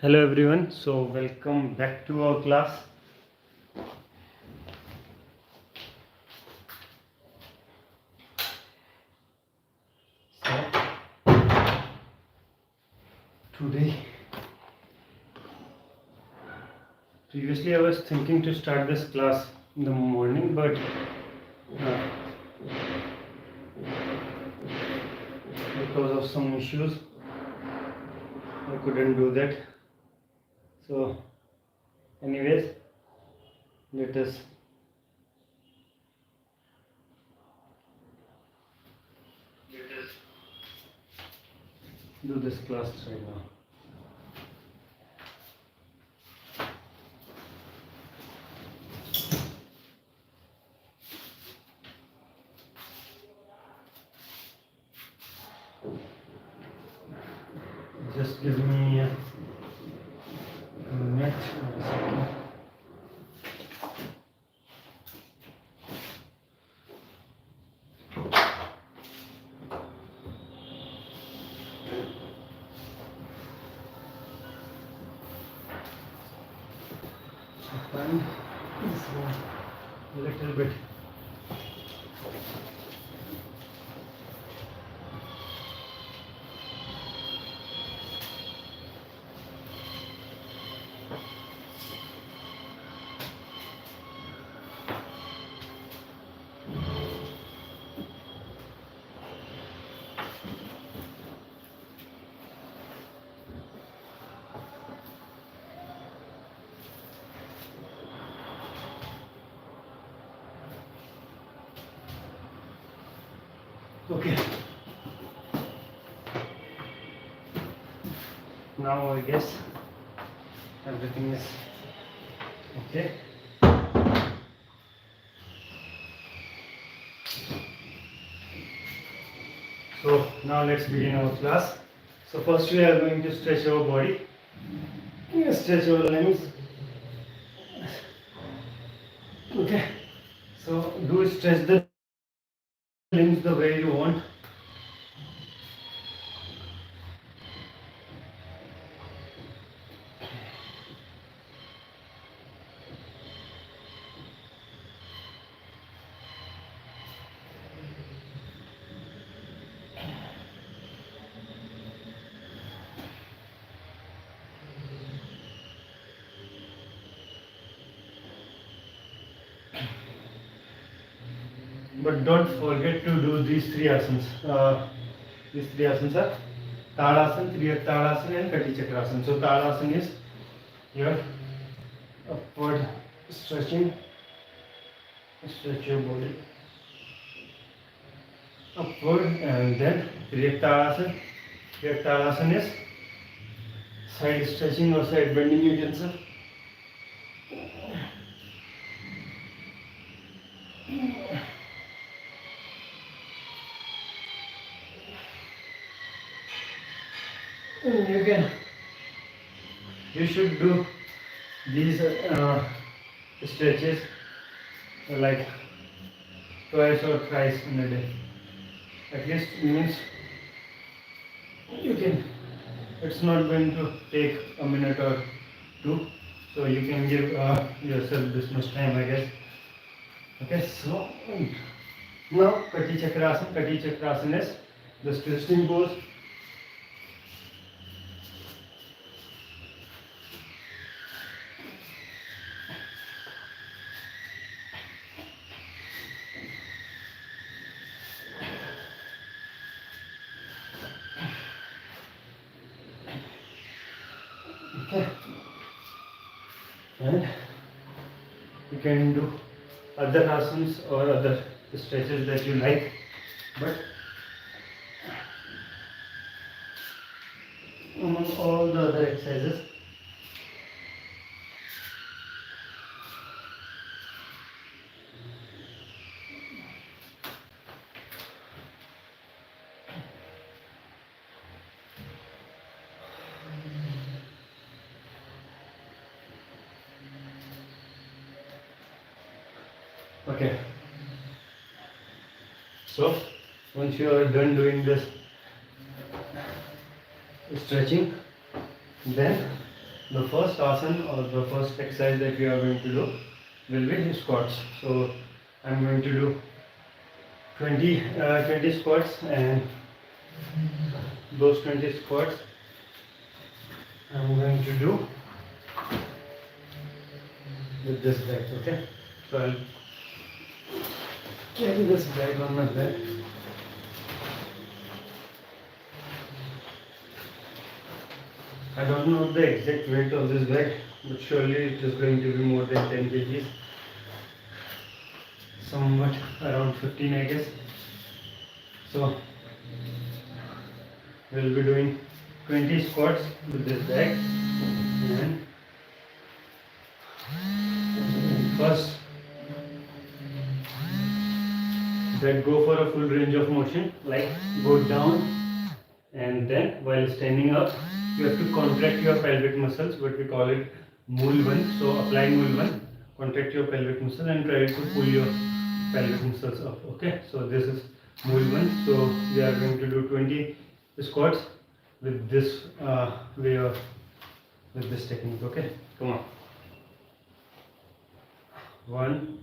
Hello everyone, so welcome back to our class. So today, previously I was thinking to start this class in the morning, but because of some issues I couldn't do that. So anyways, let us do this class right now. Just give me a minute. A second. Time is a little bit. Okay. Now I guess everything is okay. So now let's begin our class. So first we are going to stretch our body. Stretch our limbs. Okay. So do stretch the limbs the way you want. But don't forget to do these three asanas. These three asanas are Tadasana, Triyatadasana and Kati Chakrasana. So Tadasana is your upward stretching. Stretch your body upward, and then Triyatadasana. Triyatadasana is side stretching or side bending, you can say. You should do these stretches like twice or thrice in a day. At least means you can. It's not going to take a minute or two, so you can give yourself this much time, I guess. Okay, so now Kati Chakrasana. Kati Chakrasana is the stretching pose. Okay, and you can do other asanas or other stretches that you like, but among all the other exercises, okay. So once you are done doing this stretching, then the first asana or the first exercise that we are going to do will be squats. So I'm going to do 20 squats, and those 20 squats I'm going to do with this bag. Okay, so I'll carry this bag on my back. I don't know the exact weight of this bag, but surely it is going to be more than 10 kgs. Somewhat around 15, I guess. So we'll be doing 20 squats with this bag, and first that go for a full range of motion, like go down, and then while standing up you have to contract your pelvic muscles, but we call it mulvan. So apply mulvan, contract your pelvic muscle and try to pull your pelvic muscles up. Okay, so this is mulvan. So we are going to do 20 squats with this way of, with this technique. Okay, come on. 1,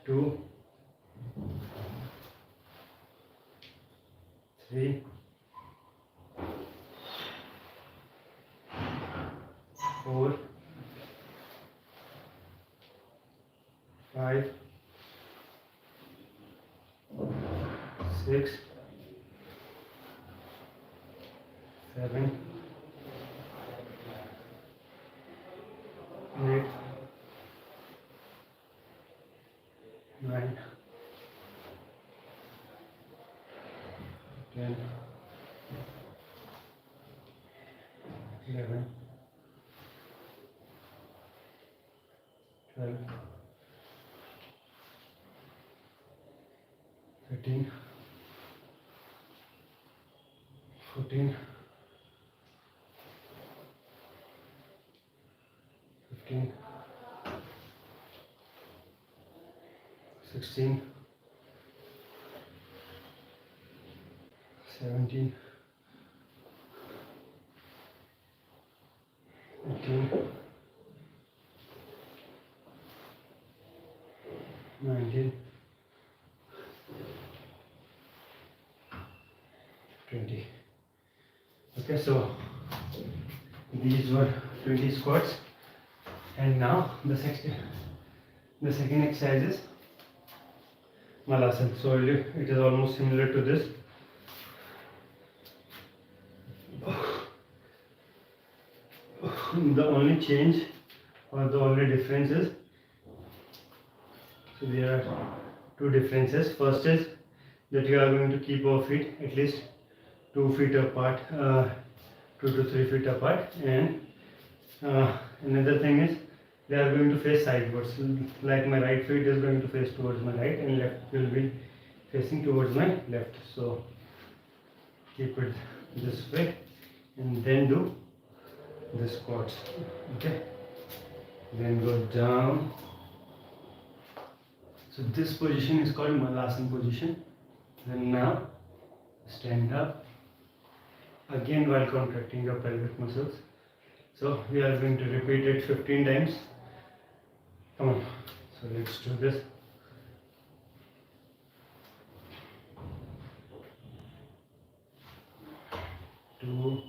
2, 3, 4, 5, 6, 7, 8, 9, 10, 11, 12, 13, 14, 15, 16, 17, 18, 19, 20. Okay, so these were 20 squats, and now the second exercise is malasana. So it is almost similar to this. The only change or the only difference is, so there are two differences. First is that you are going to keep our feet at least 2 feet apart, 2 to 3 feet apart, and another thing is they are going to face sidewards. Like my right foot is going to face towards my right, and left will be facing towards my left. So keep it this way, and then do the squats. Okay, then go down. So this position is called malasana position. Then now stand up again while contracting your pelvic muscles. So we are going to repeat it 15 times. Come on, so let's do this. Two,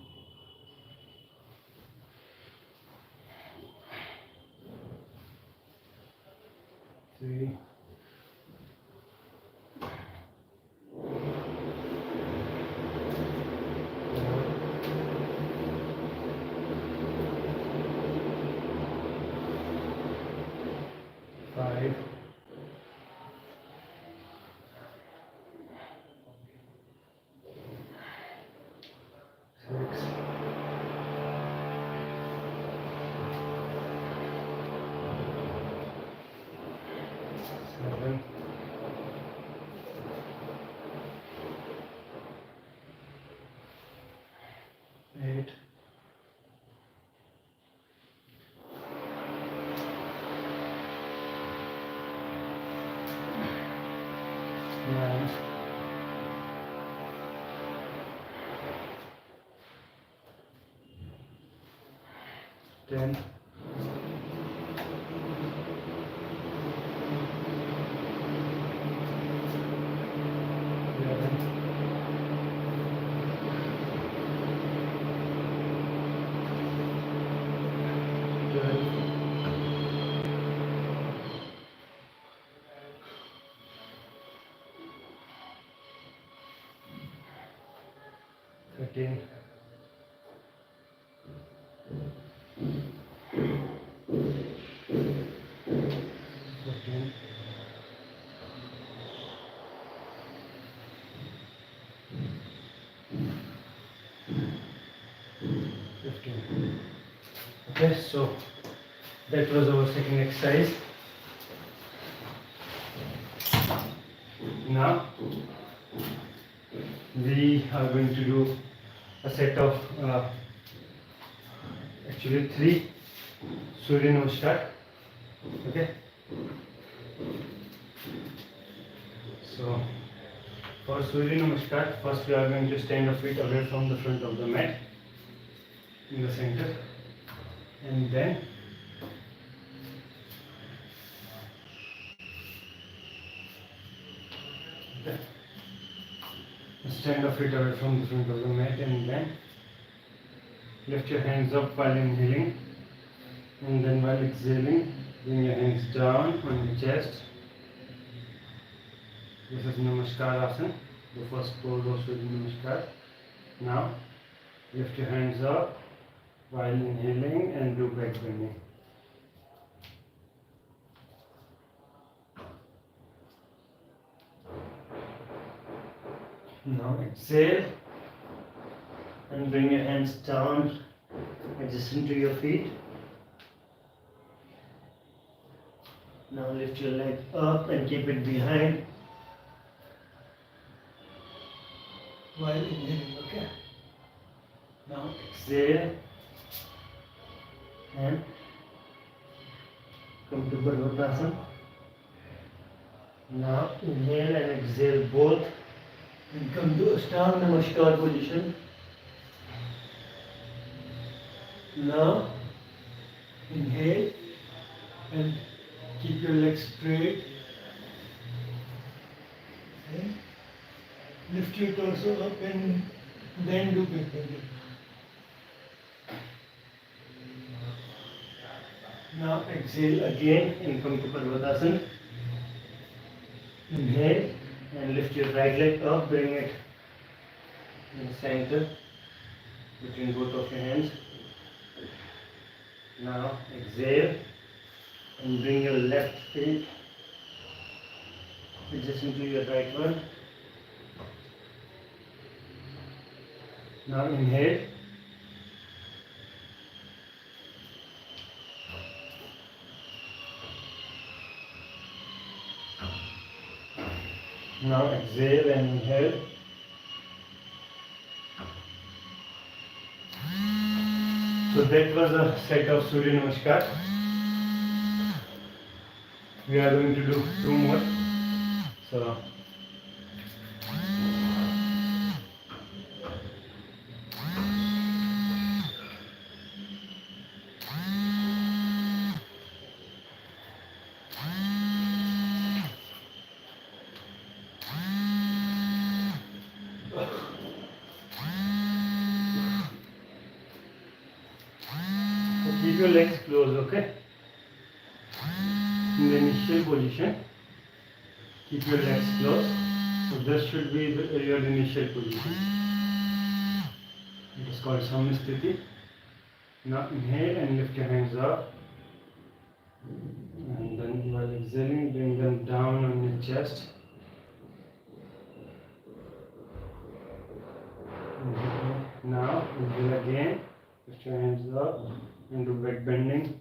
3, 5, 6, 7, 8, 9, 10, 11, 12, 13, 14, 15. Okay, so that was our second exercise. Now we are going to do a set of actually 3 Surya Namaskar. Okay, so for Surya Namaskar, first we are going to stand our feet away from the front of the mat in the center, and then stand your feet away from the front of the mat, and then lift your hands up while inhaling, and then while exhaling, bring your hands down on your chest. This is Namaskar Asana, the first pose of Surya Namaskar. Now lift your hands up while inhaling and do back bending. Now exhale and bring your hands down adjacent to your feet. Now lift your leg up and keep it behind while inhaling, okay? Now exhale and come to Bharvatasana. Now inhale and exhale both and come to Ashtanga Namaskar position. Now inhale and keep your legs straight. Okay. Lift your torso up and then do back bending. Now exhale again and come to Bharvatasana. Inhale and lift your right leg up, bring it in the center between both of your hands. Now exhale and bring your left feet adjacent to your right one. Now inhale now exhale and inhale. So that was a set of Surya Namaskar. We are going to do 2 more. So keep your legs closed, okay? In the initial position, keep your legs closed. So this should be your initial position. It is called Samastiti. Now inhale and lift your hands up. And then while exhaling, bring them down on your chest. Now inhale again, lift your hands up and do back bending.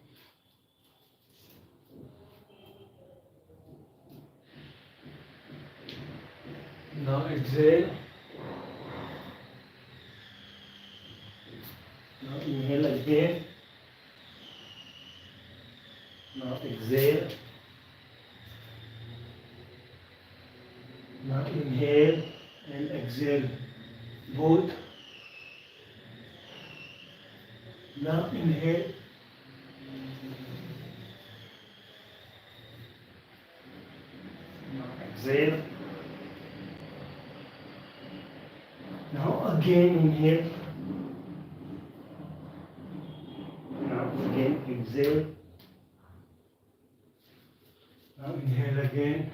Now exhale. Now inhale again. Now exhale. Now inhale and exhale both. Now inhale exhale. Now again inhale. Now again exhale. Now inhale again.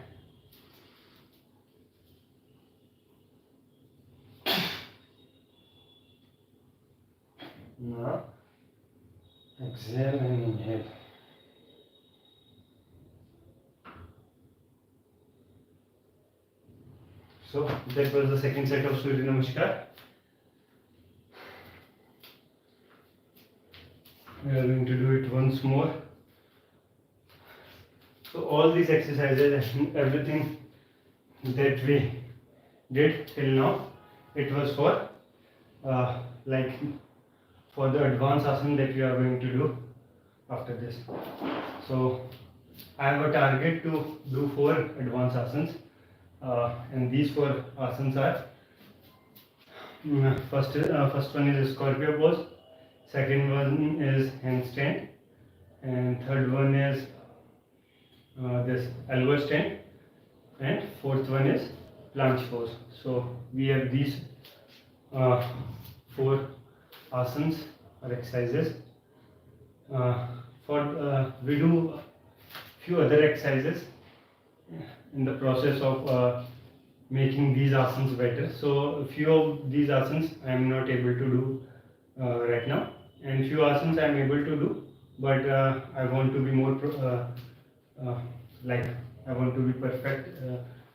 Now exhale and inhale. So that was the second set of Surya Namaskar. We are going to do it once more. So all these exercises and everything that we did till now, it was for like for the advanced asana that we are going to do after this. So I have a target to do 4 advanced asanas, and these 4 asanas are first one is scorpio pose, second one is handstand, and third one is this elbow stand, and fourth one is planche pose. So we have these 4 asanas or exercises. We do few other exercises in the process of making these asanas better. So a few of these asanas I am not able to do right now, and few asanas I am able to do, but I want to be more like I want to be perfect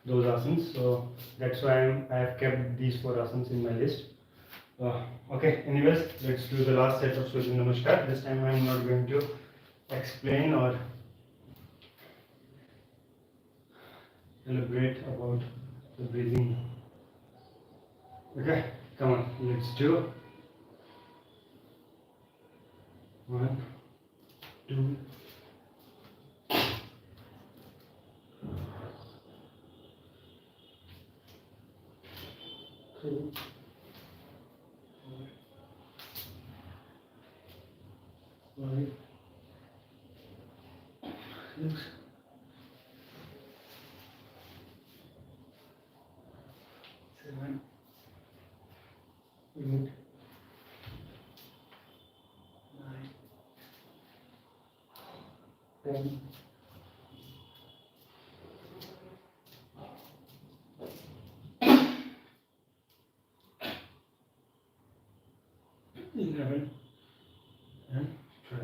those asanas. So that's why I have kept these 4 asanas in my list. Okay, anyways, let's do the last set of Surya Namaskar. This time I am not going to explain or elaborate about the breathing. Okay, come on, let's do 1, 2, 3, 4, 5, 6, 7, 8, 9, 10, 11, and 12.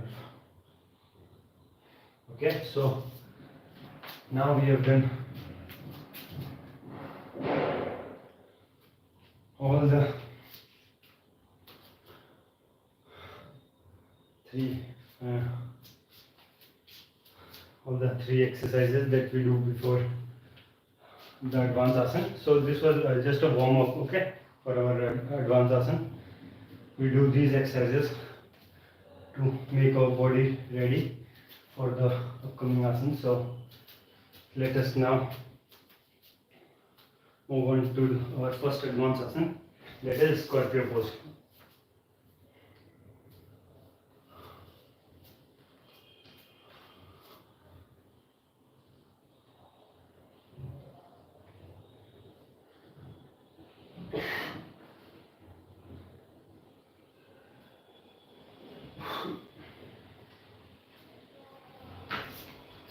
Okay, so now we have done all the 3 exercises that we do before the advanced asana. So this was just a warm up, okay, for our advanced asana. We do these exercises to make our body ready for the upcoming asana. So let us now move on to our first advanced asana, that is scorpio pose.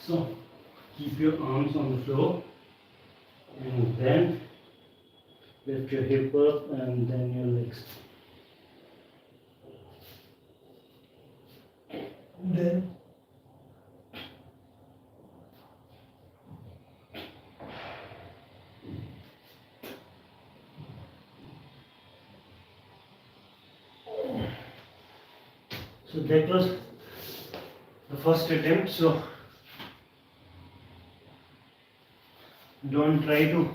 So keep your arms on the floor and then lift your hip up and then your legs. And then so that was the first attempt. So don't try to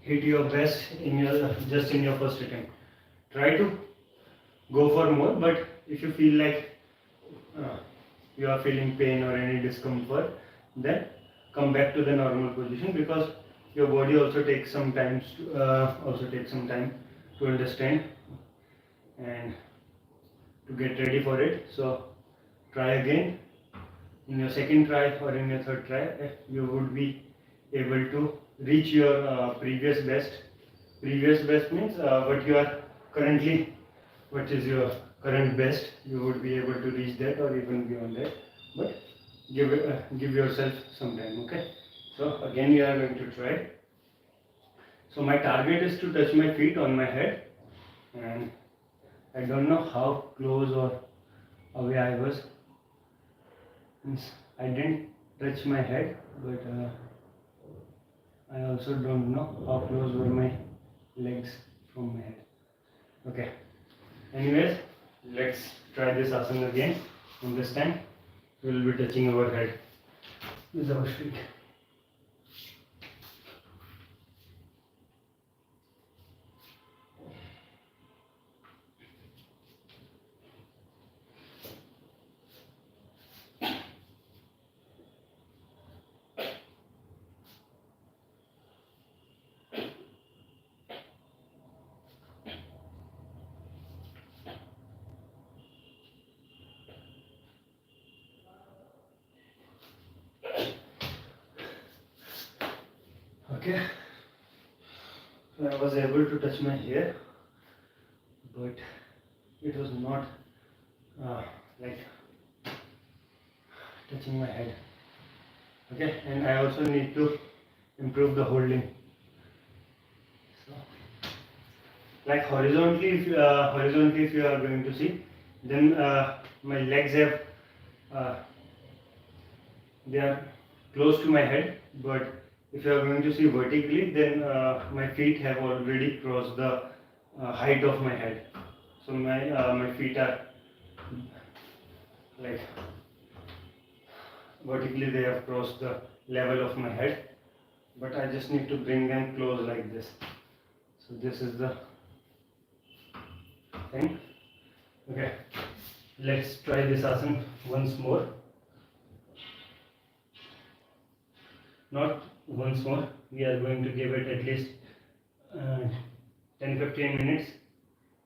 hit your best in your first attempt. Try to go for more, but if you feel like you are feeling pain or any discomfort, then come back to the normal position, because your body also takes some time to understand and to get ready for it. So try again. In your second try or in your third try, you would be able to reach your previous best. Previous best means what you are currently, what is your current best, you would be able to reach that or even beyond that, but give yourself some time. Okay, so again we are going to try. So my target is to touch my feet on my head, and I don't know how close or away I was. Means I didn't touch my head, but I also don't know how close were my legs from my head. Okay, anyways, let's try this asana again, and this time we will be touching our head with our feet. Okay, so I was able to touch my hair, but it was not like touching my head. Okay, and I also need to improve the holding. So, like horizontally, if you are going to see, then my legs have they are close to my head, but if you are going to see vertically, then my feet have already crossed the height of my head. So my feet are like vertically, they have crossed the level of my head, but I just need to bring them close like this. So this is the thing. Okay, let's try this asana once more. Not once more, we are going to give it at least 10-15 minutes.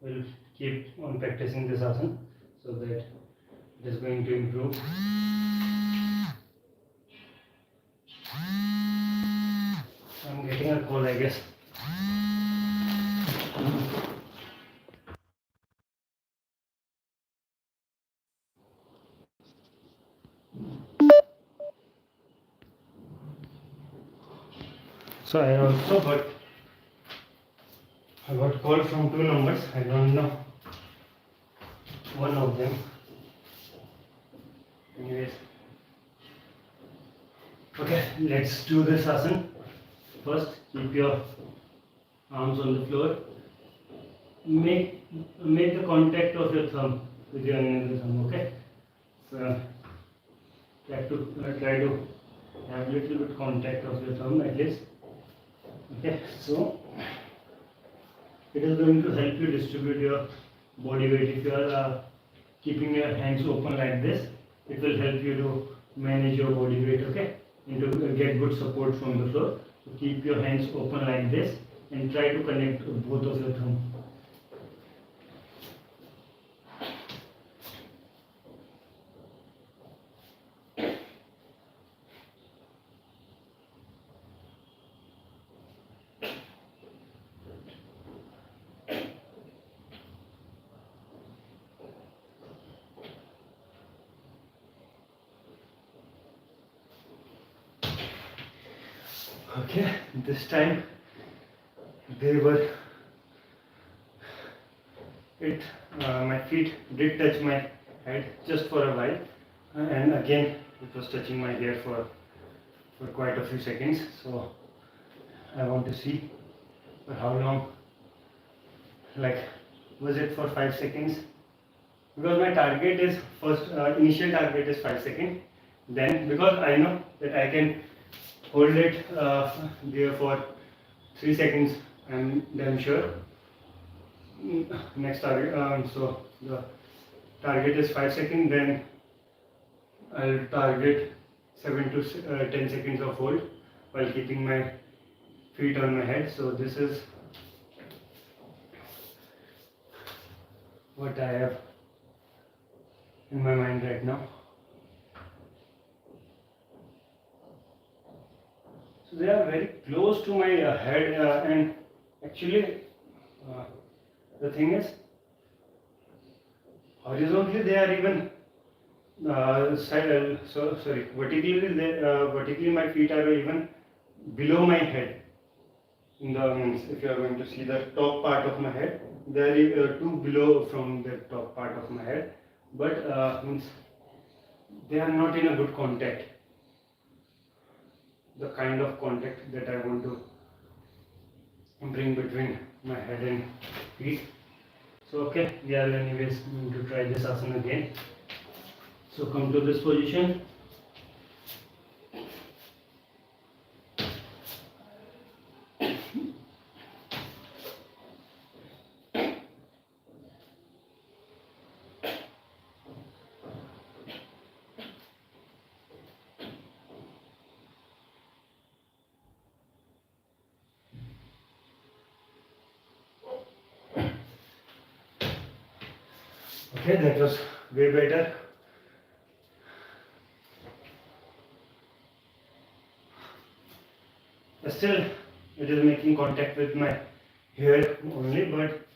We'll keep on practicing this asana so that it is going to improve. I'm getting a call, I guess. So I got call from two numbers. I don't know one of them. Anyways, okay, let's do this asana. First, keep your arms on the floor. Make the contact of your thumb with your another thumb. Okay. So try to have a little bit contact of your thumb at least. Okay. So it is going to help you distribute your body weight. If you are keeping your hands open like this, it will help you to manage your body weight. Okay, and to get good support from the floor. So keep your hands open like this and try to connect both of your thumbs. Okay, this time my feet did touch my head just for a while, and again it was touching my hair for quite a few seconds. So I want to see for how long. Like, was it for 5 seconds? Because my target is initial target is 5 seconds. Then because I know that I can hold it there for 3 seconds, I'm damn sure. Next target, so the target is 5 seconds, then I'll target 7 to 10 seconds of hold while keeping my feet on my head. So this is what I have in my mind right now. So they are very close to my head, and actually the thing is, horizontally they are even vertically my feet are even below my head. In the means, if you are going to see the top part of my head, they are too below from the top part of my head, but means they are not in a good contact. The kind of contact that I want to bring between my head and feet. So okay, we are anyways going to try this asana again. So come to this position. Okay, that was way better. Still, it is making contact with my hair only, but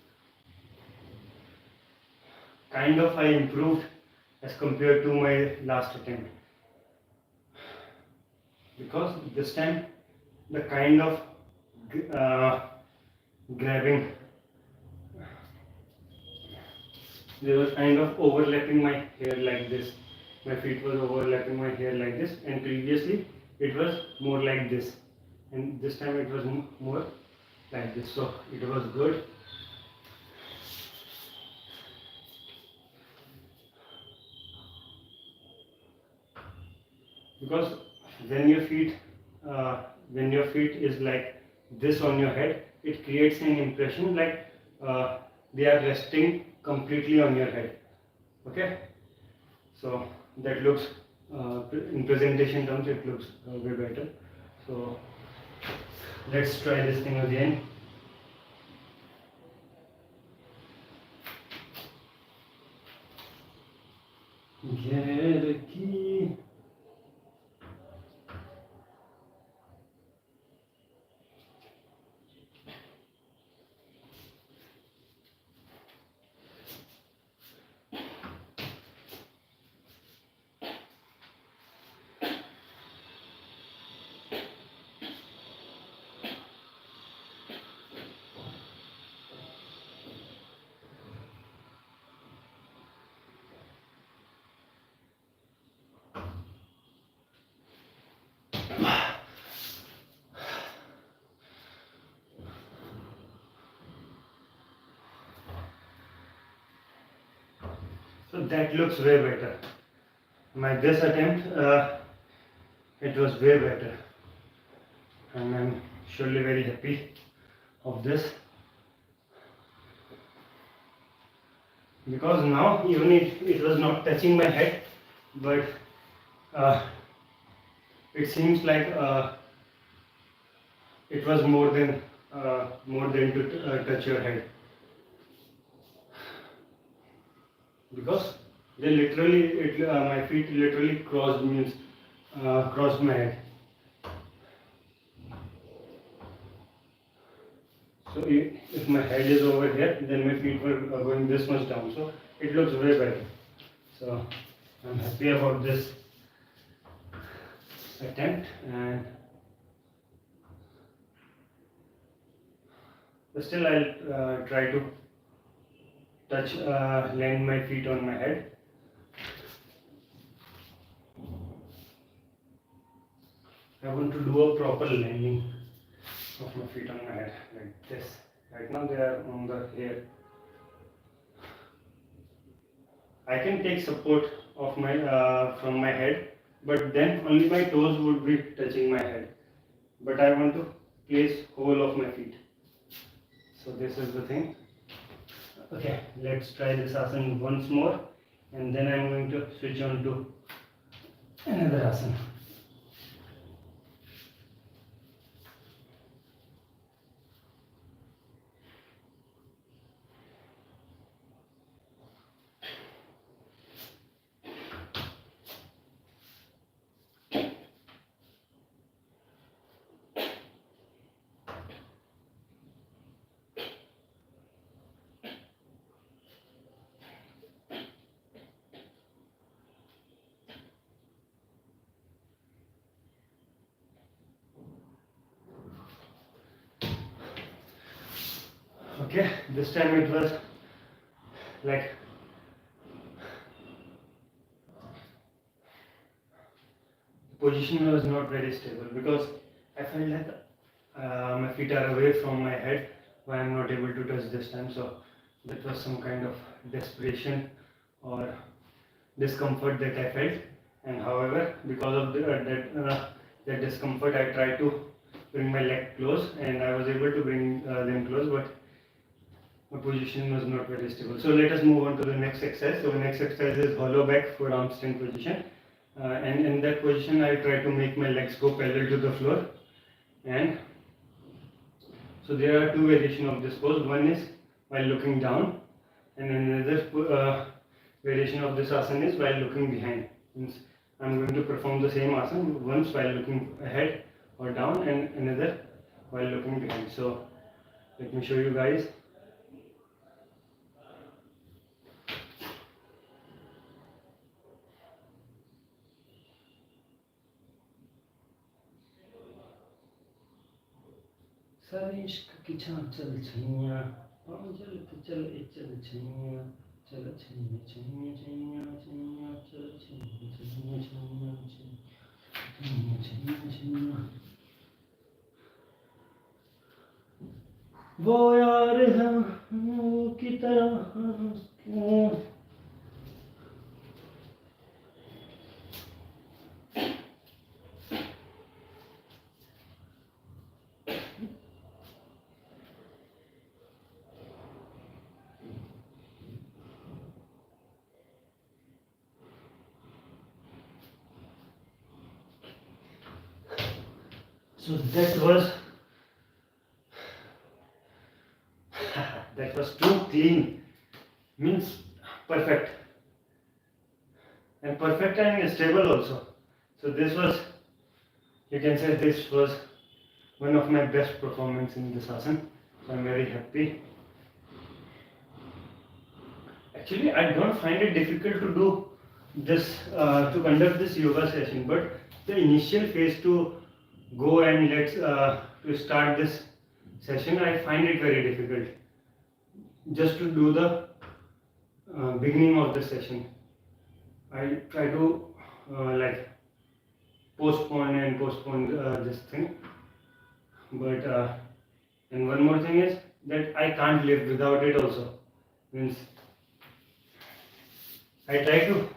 kind of I improved as compared to my last attempt. Because this time, the kind of grabbing, they were kind of overlapping my hair like this. My feet was overlapping my hair like this, and previously it was more like this, and this time it was more like this. So it was good. Because when your feet is like this on your head, it creates an impression like they are resting completely on your head. Okay, so that looks in presentation terms it looks way better. So let's try this thing again. Get a key. So that looks way better. My this attempt, it was way better, and I'm surely very happy of this, because now even if it was not touching my head, but it seems like it was more than to touch your head, because they literally my feet literally crossed my head. So if my head is over here, then my feet were going this much down. So it looks way better. So I'm happy about this attempt, and still I'll try to land my feet on my head. I want to do a proper landing of my feet on my head like this. Right now they are on the hair. I can take support of my from my head, but then only my toes would be touching my head. But I want to place whole of my feet. So this is the thing. Okay, let's try this asana once more, and then I'm going to switch on to another asana. Okay, this time it was like the position was not very stable because I felt like my feet are away from my head, why I'm not able to touch this time. So that was some kind of desperation or discomfort that I felt. And however, because of that discomfort, I tried to bring my leg close, and I was able to bring them close, but my position was not very stable. So let us move on to the next exercise. So the next exercise is hollow back forearm stand position, and in that position I try to make my legs go parallel to the floor. And so there are two variations of this pose. One is while looking down, and another variation of this asana is while looking behind. Means I'm going to perform the same asana once while looking ahead or down, and another while looking behind. So let me show you guys. सारे इश्क की चल छैया पांजल के चल छैया चल छैया छैया छैया छैया चल छैया छैया छैया छैया छैया वो यार हम की तरह So that was too clean, means perfect, and perfect and stable also. So this was, you can say this was one of my best performance in this asana. So I'm very happy. Actually, I don't find it difficult to do this, to conduct this yoga session, but the initial phase to go and to start this session, I find it very difficult. Just to do the beginning of the session, I try to like postpone this thing. But and one more thing is that I can't live without it also. Means I try to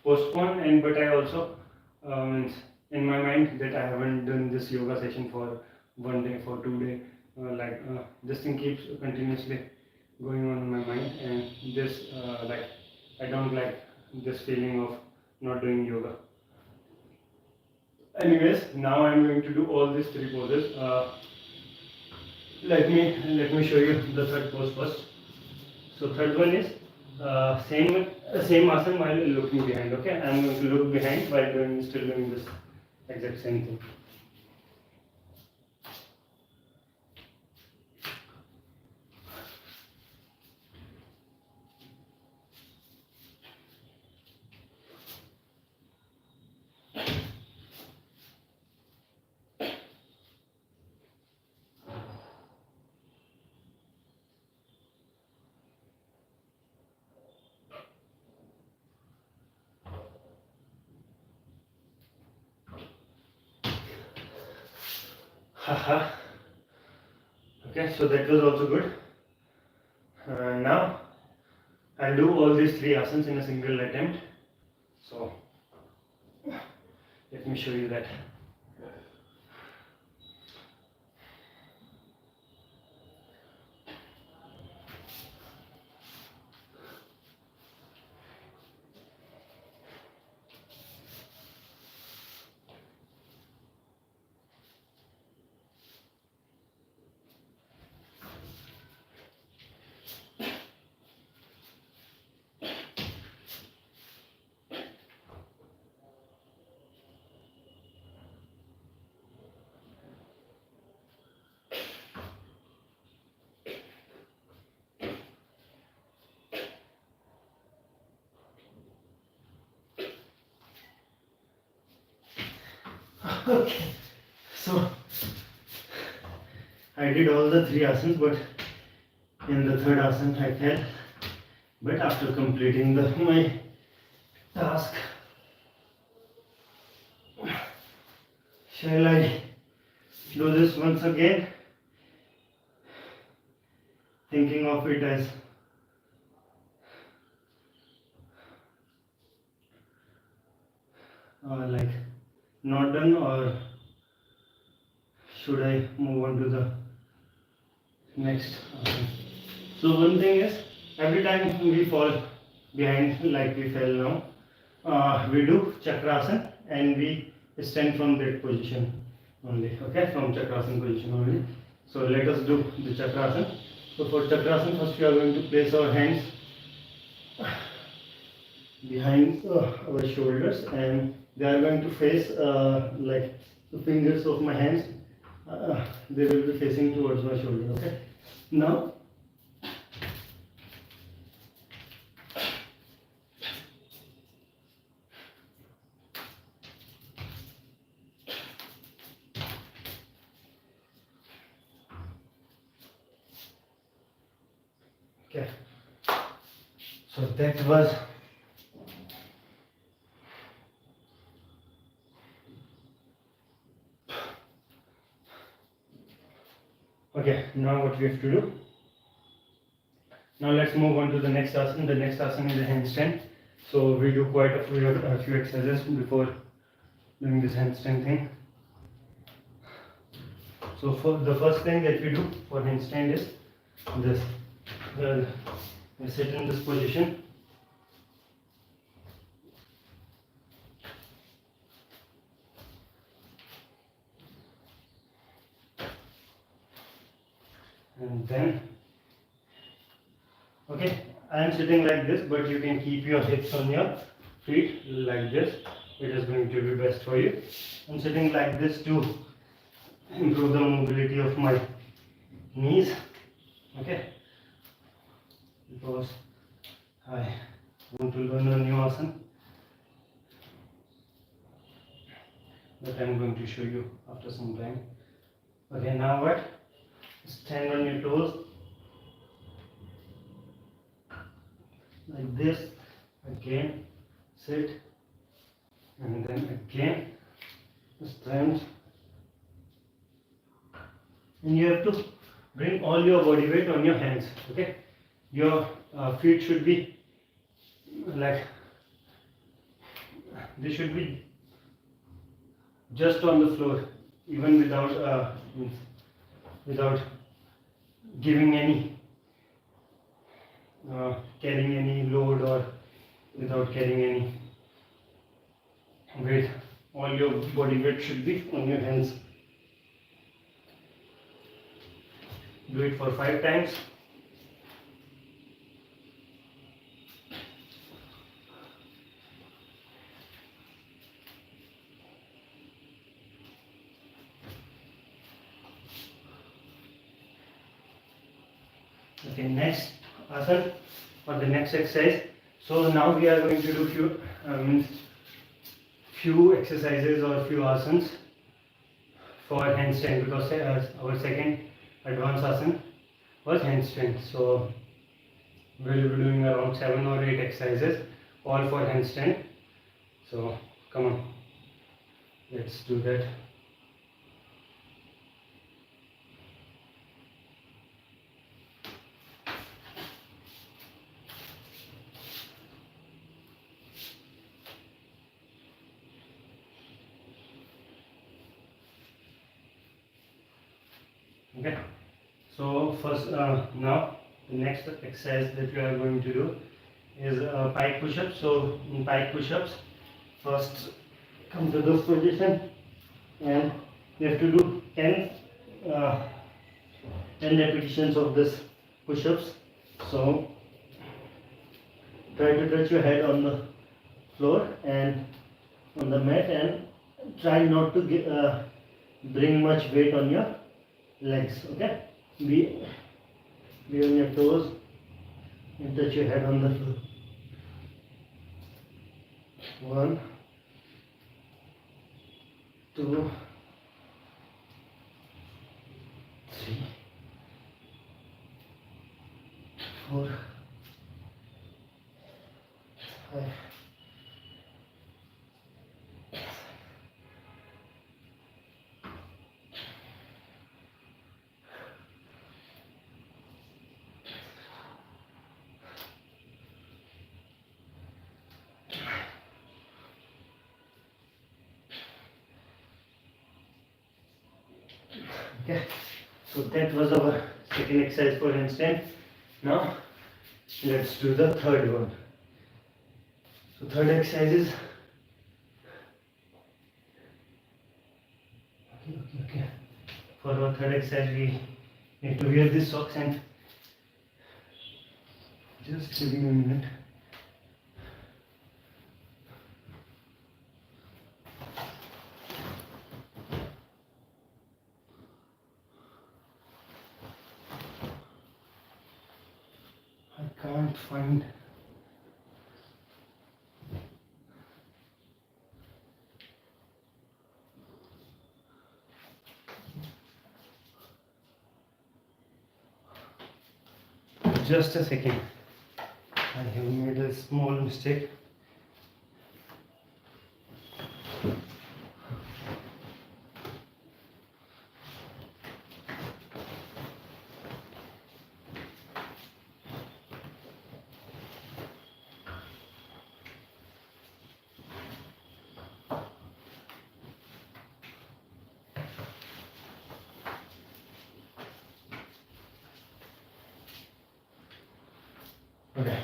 postpone, and but I also means in my mind that I haven't done this yoga session for 1 day, for 2 days, this thing keeps continuously going on in my mind, and this like I don't like this feeling of not doing yoga. Anyways, now I'm going to do all these three poses. Let me show you the third pose first. So third one is same asana while looking behind. Okay, I'm going to look behind while still doing this exact same thing. Okay, so that was also good. Now I'll do all these three asanas in a single attempt. So let me show you that. Okay, so I did all the three asanas, but In the third asana I fell, but after completing my task, shall I do this once again, thinking of it as like not done, or should I move on to the next asana? So one thing is, every time we fall behind like we fell now, we do chakrasana and we stand from that position only, okay, from chakrasana position only. So let us do the chakrasana. So for chakrasana, first we are going to place our hands behind our shoulders, and they are going to face like the fingers of my hands, they will be facing towards my shoulder, okay. Now okay, so that was okay. Now what we have to do, now let's move on to the next asana. The next asana is a handstand. So we do quite a few exercises before doing this handstand thing. So for the first thing that we do for handstand is this. We sit in this position, and then okay, I am sitting like this, but you can keep your hips on your feet like this. It is going to be best for you. I'm sitting like this to improve the mobility of my knees, okay, because I want to learn a new asana that I am going to show you after some time. Okay, now what? Stand on your toes like this, again sit, and then again stand, and you have to bring all your body weight on your hands, okay. Your feet should be like, they should be just on the floor, even without giving any carrying any load, or without carrying any weight. All your body weight should be on your hands. Do it for 5 times. Okay, next asana for the next exercise. So now we are going to do few exercises or few asanas for handstand, because our second advanced asana was handstand. So we will be doing around 7 or 8 exercises, all for handstand. So come on, let's do that. Okay, so first now the next exercise that we are going to do is pike push-ups. So in pike push-ups, first come to this position, and you have to do 10 repetitions of this push-ups. So try to touch your head on the floor and on the mat, and try not to bring much weight on your legs, okay. Be on your toes and touch your head on the floor. 1, 2, 3, Okay, so that was our second exercise for handstand. Now let's do the third one. So third exercise is okay. For our third exercise we need to wear these socks, and just give me a minute. I can't find. Just a second. I have made a small mistake. Okay.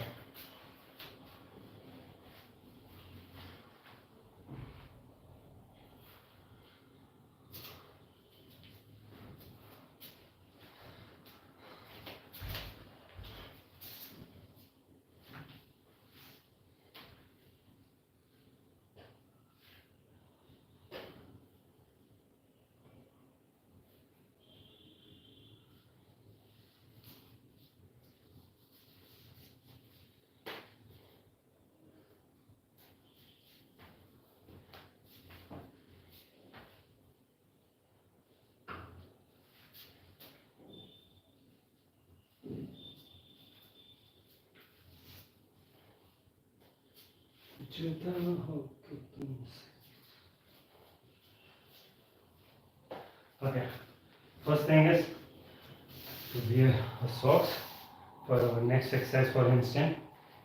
Okay. First thing is to wear a socks for our next exercise for handstand,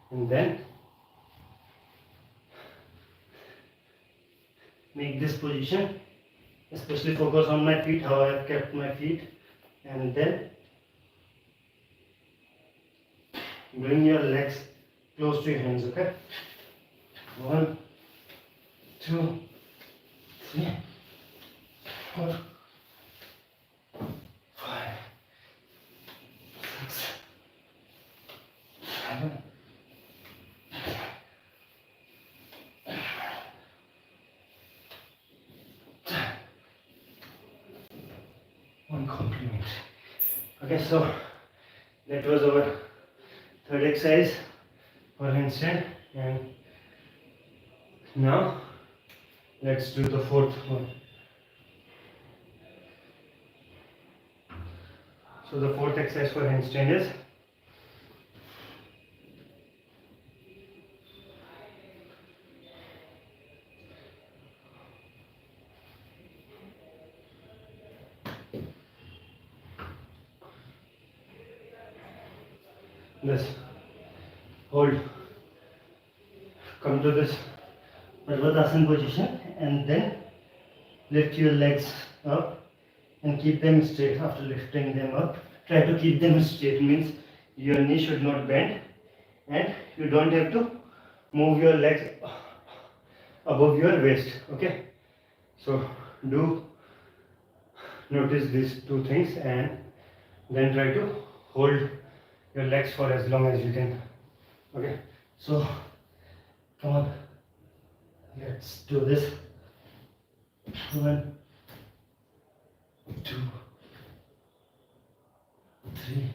and then make this position. Especially focus on my feet, how I have kept my feet, and then bring your legs close to your hands. Okay. 1, 2, 3, 4, 5, 6, 7, 1 compliment. Okay, so that was our third exercise for handstand, and now let's do the fourth one. So the fourth exercise for handstand is this. Hold. Come to this Parvatasana position, and then lift your legs up and keep them straight. After lifting them up, try to keep them straight. Means your knee should not bend, and you don't have to move your legs above your waist. Okay, so do notice these two things, and then try to hold your legs for as long as you can. Okay, so come on, let's do this. 1, 2, 3,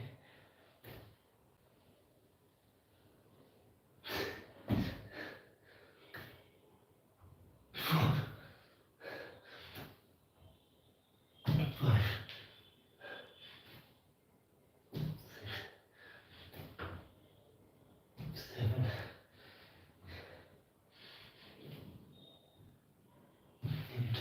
4, 5, 6, 7, 8,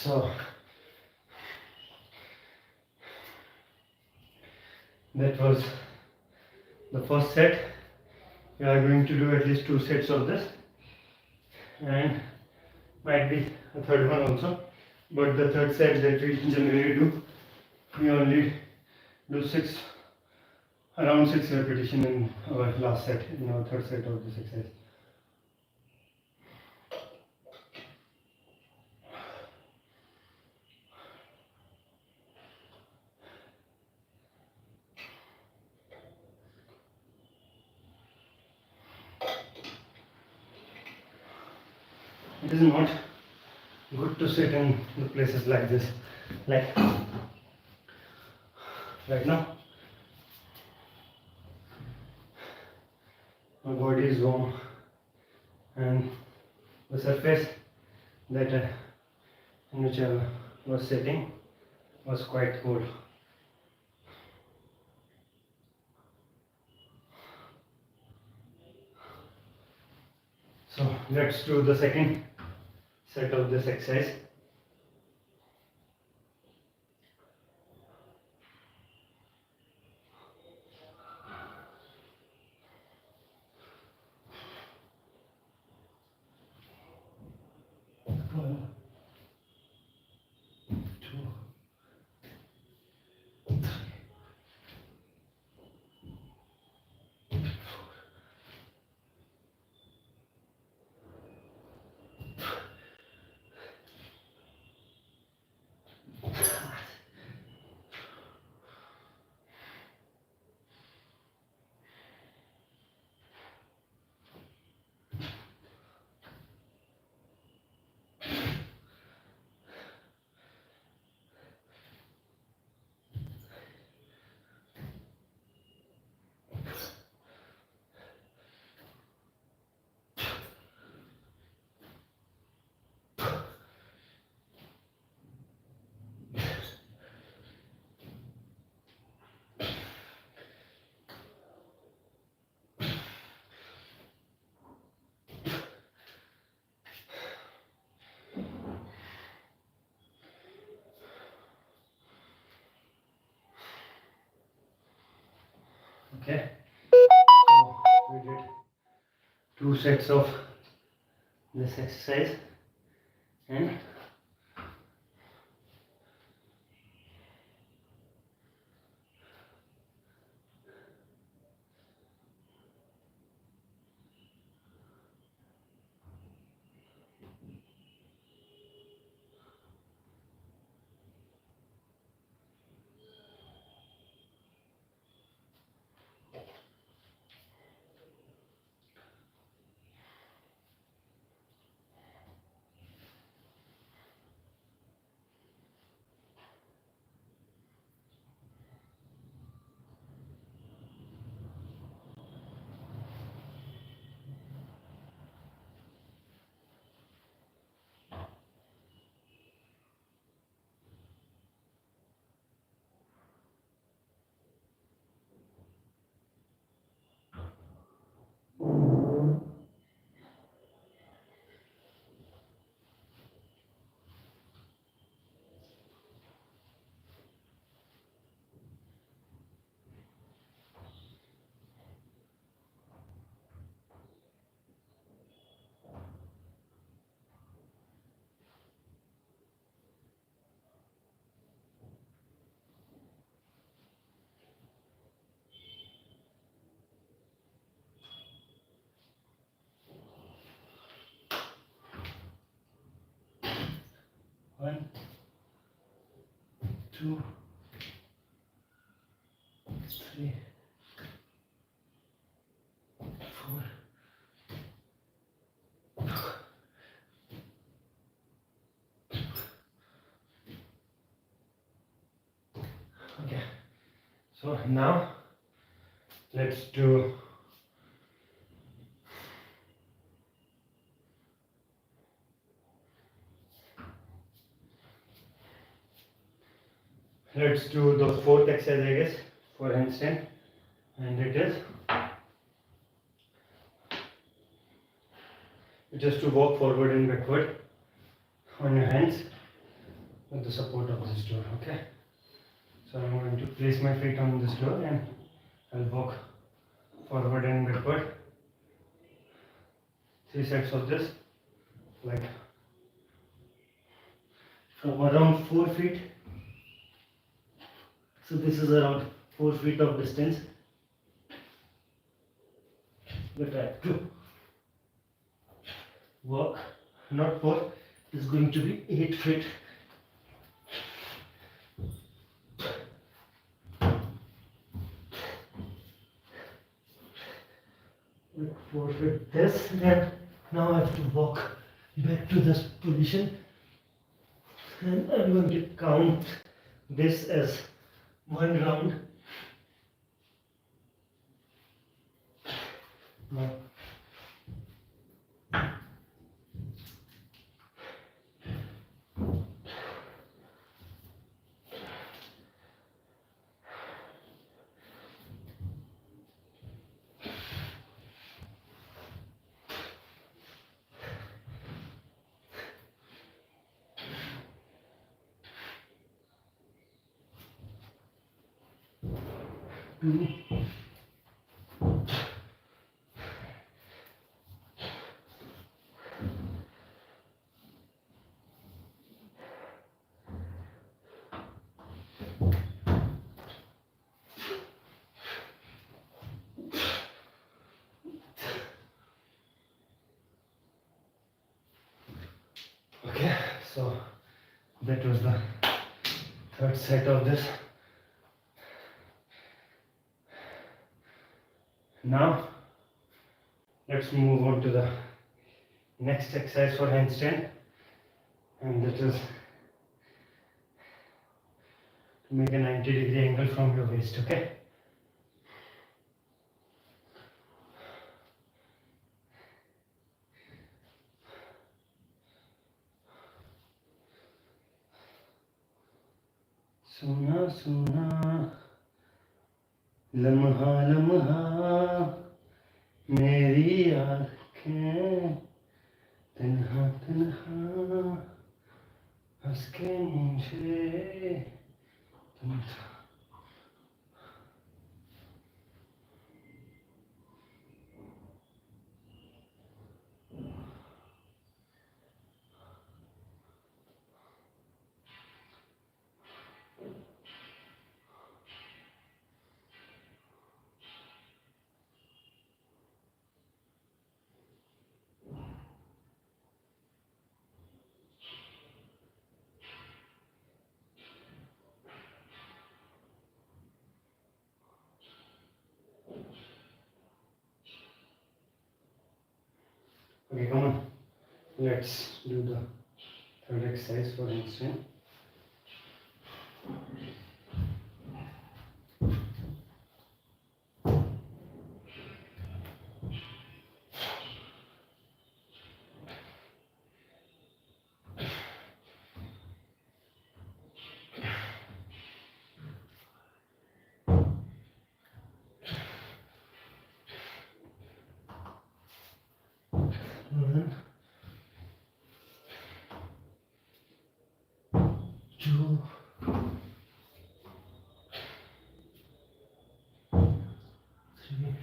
So that was the first set. We are going to do at least 2 sets of this, and might be a third one also, but the third set that we generally do, we only do around 6 repetition in our last set, in our third set of this exercise. It is not good to sit in the places like this, like right now. My body is warm and the surface that in which I was sitting was quite cold. So let's do the second set of this exercise. Okay, so we did 2 sets of this exercise, and one, two, three, four. Okay, so now let's do the fourth exercise, I guess, for handstand, and it is just to walk forward and backward on your hands with the support of this door. Okay, so I'm going to place my feet on this door and I'll walk forward and backward. 3 sets of this, like from around 4 feet. So this is around 4 feet of distance that I have to walk. Not 4, it's going to be 8 feet. With 4 feet this, and now I have to walk back to this position, and I'm going to count this as 1 round. Now two, okay, so that was the 3rd set of this. Now let's move on to the next exercise for handstand, and that is to make a 90-degree angle from your waist. Okay, सुना सुना लम्हा लम्हा मेरी आँखें तन्हा तन्हा हंस के मुझे तुम था. Okay, come on. Let's do the 3rd exercise for handstand. One, two, three.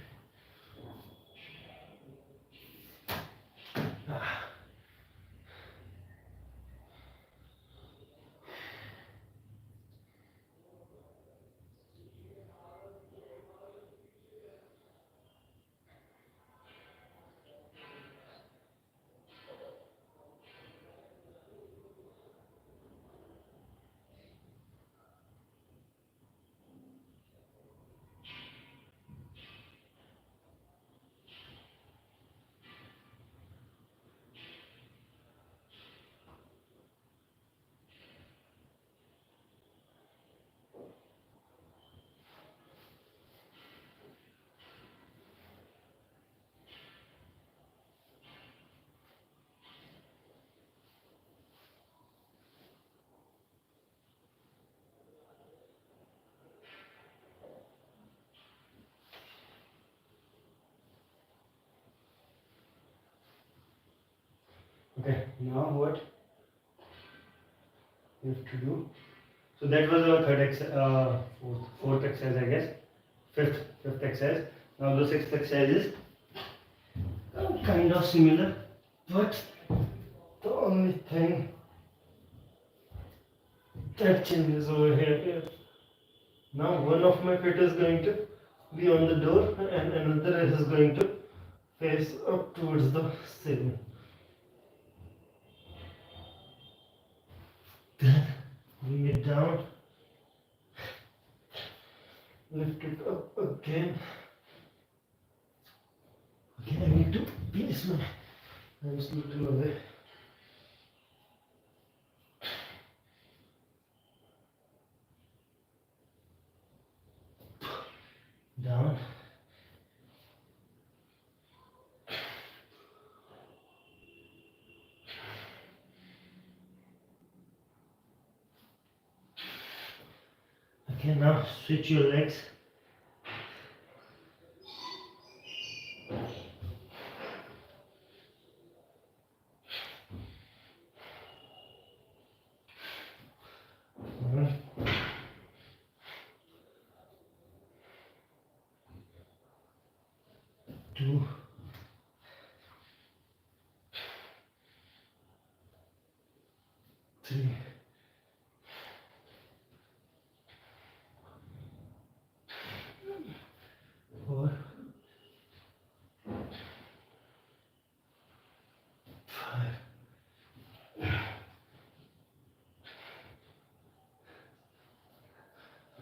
Okay, now what? you have to do. So that was our fourth exercise, I guess. Fifth exercise. Now the sixth exercise is kind of similar, but the only thing that changes over here. Now one of my feet is going to be on the door and another is going to face up towards the ceiling. Then bring it down, lift it up again. Okay, I need to place my hands a little away. Down. Okay, now switch your legs. One. 2. 3. 4. 5.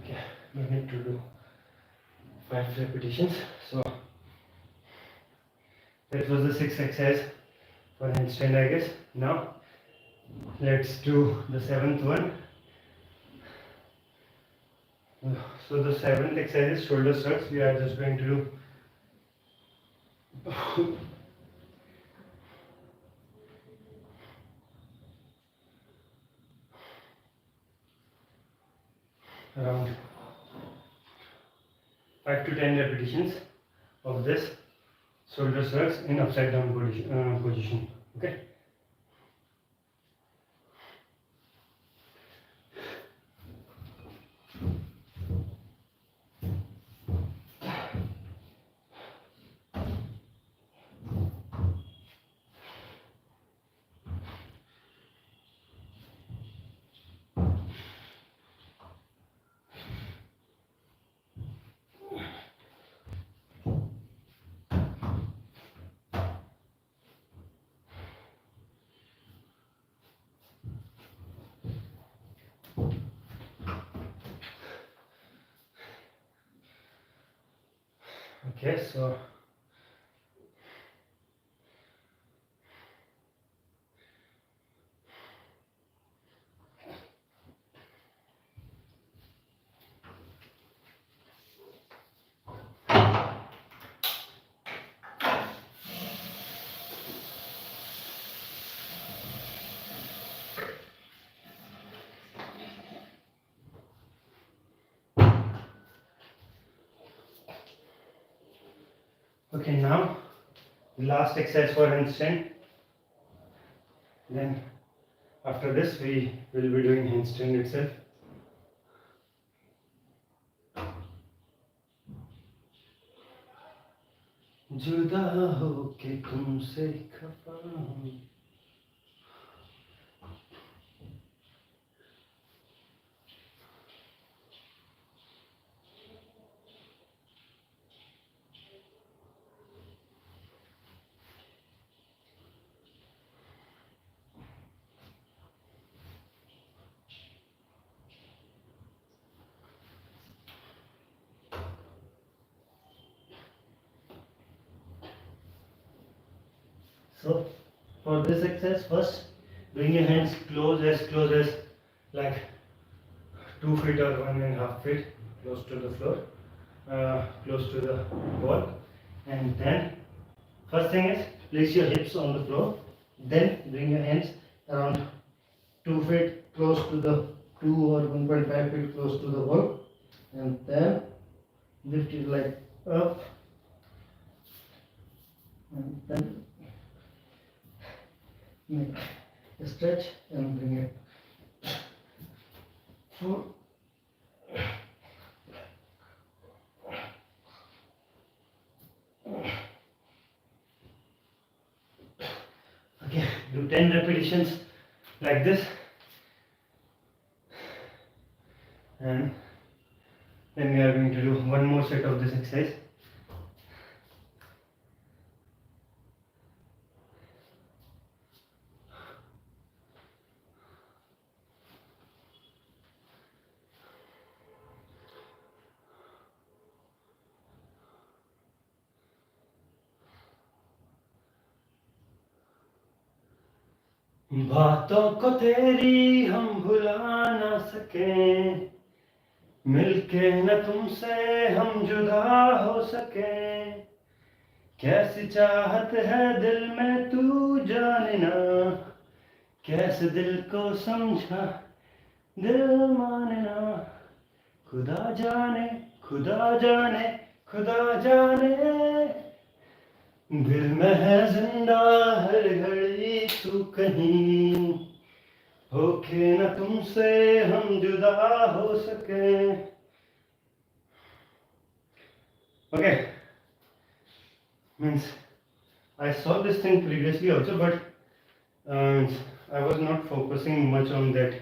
Okay, we need to do 5 repetitions. So that was the sixth exercise for handstand, I guess. Now let's do the seventh one. So the seventh exercise is shoulder shrugs. We are just going to do around 5 to 10 repetitions of this shoulder shrugs in upside down position. Okay. Okay, so okay, now the last exercise for handstand. Then after this we will be doing handstand itself. जुदा होके तुमसे खफा हूँ. So for this exercise, first bring your hands close as like 2 feet or 1.5 feet close to the floor, close to the wall, and then first thing is place your hips on the floor. Then bring your hands around 2 feet close to the 2 or 1.5 feet close to the wall, and then lift your leg up, and then make a stretch and bring it 4. Okay, do 10 repetitions like this, and then we are going to do one more set of this exercise. बातों को तेरी हम भुला ना सके, मिलके न तुमसे हम जुदा हो सके, कैसी चाहत है दिल में तू जानना, कैसे दिल को समझा दिल मानना, खुदा जाने खुदा जाने खुदा जाने, दिल में है जिंदा हर घड़ी तू कहीं, होके न तुमसे हम जुदा हो सके. Okay, means I saw this thing previously also, but I was not focusing much on that.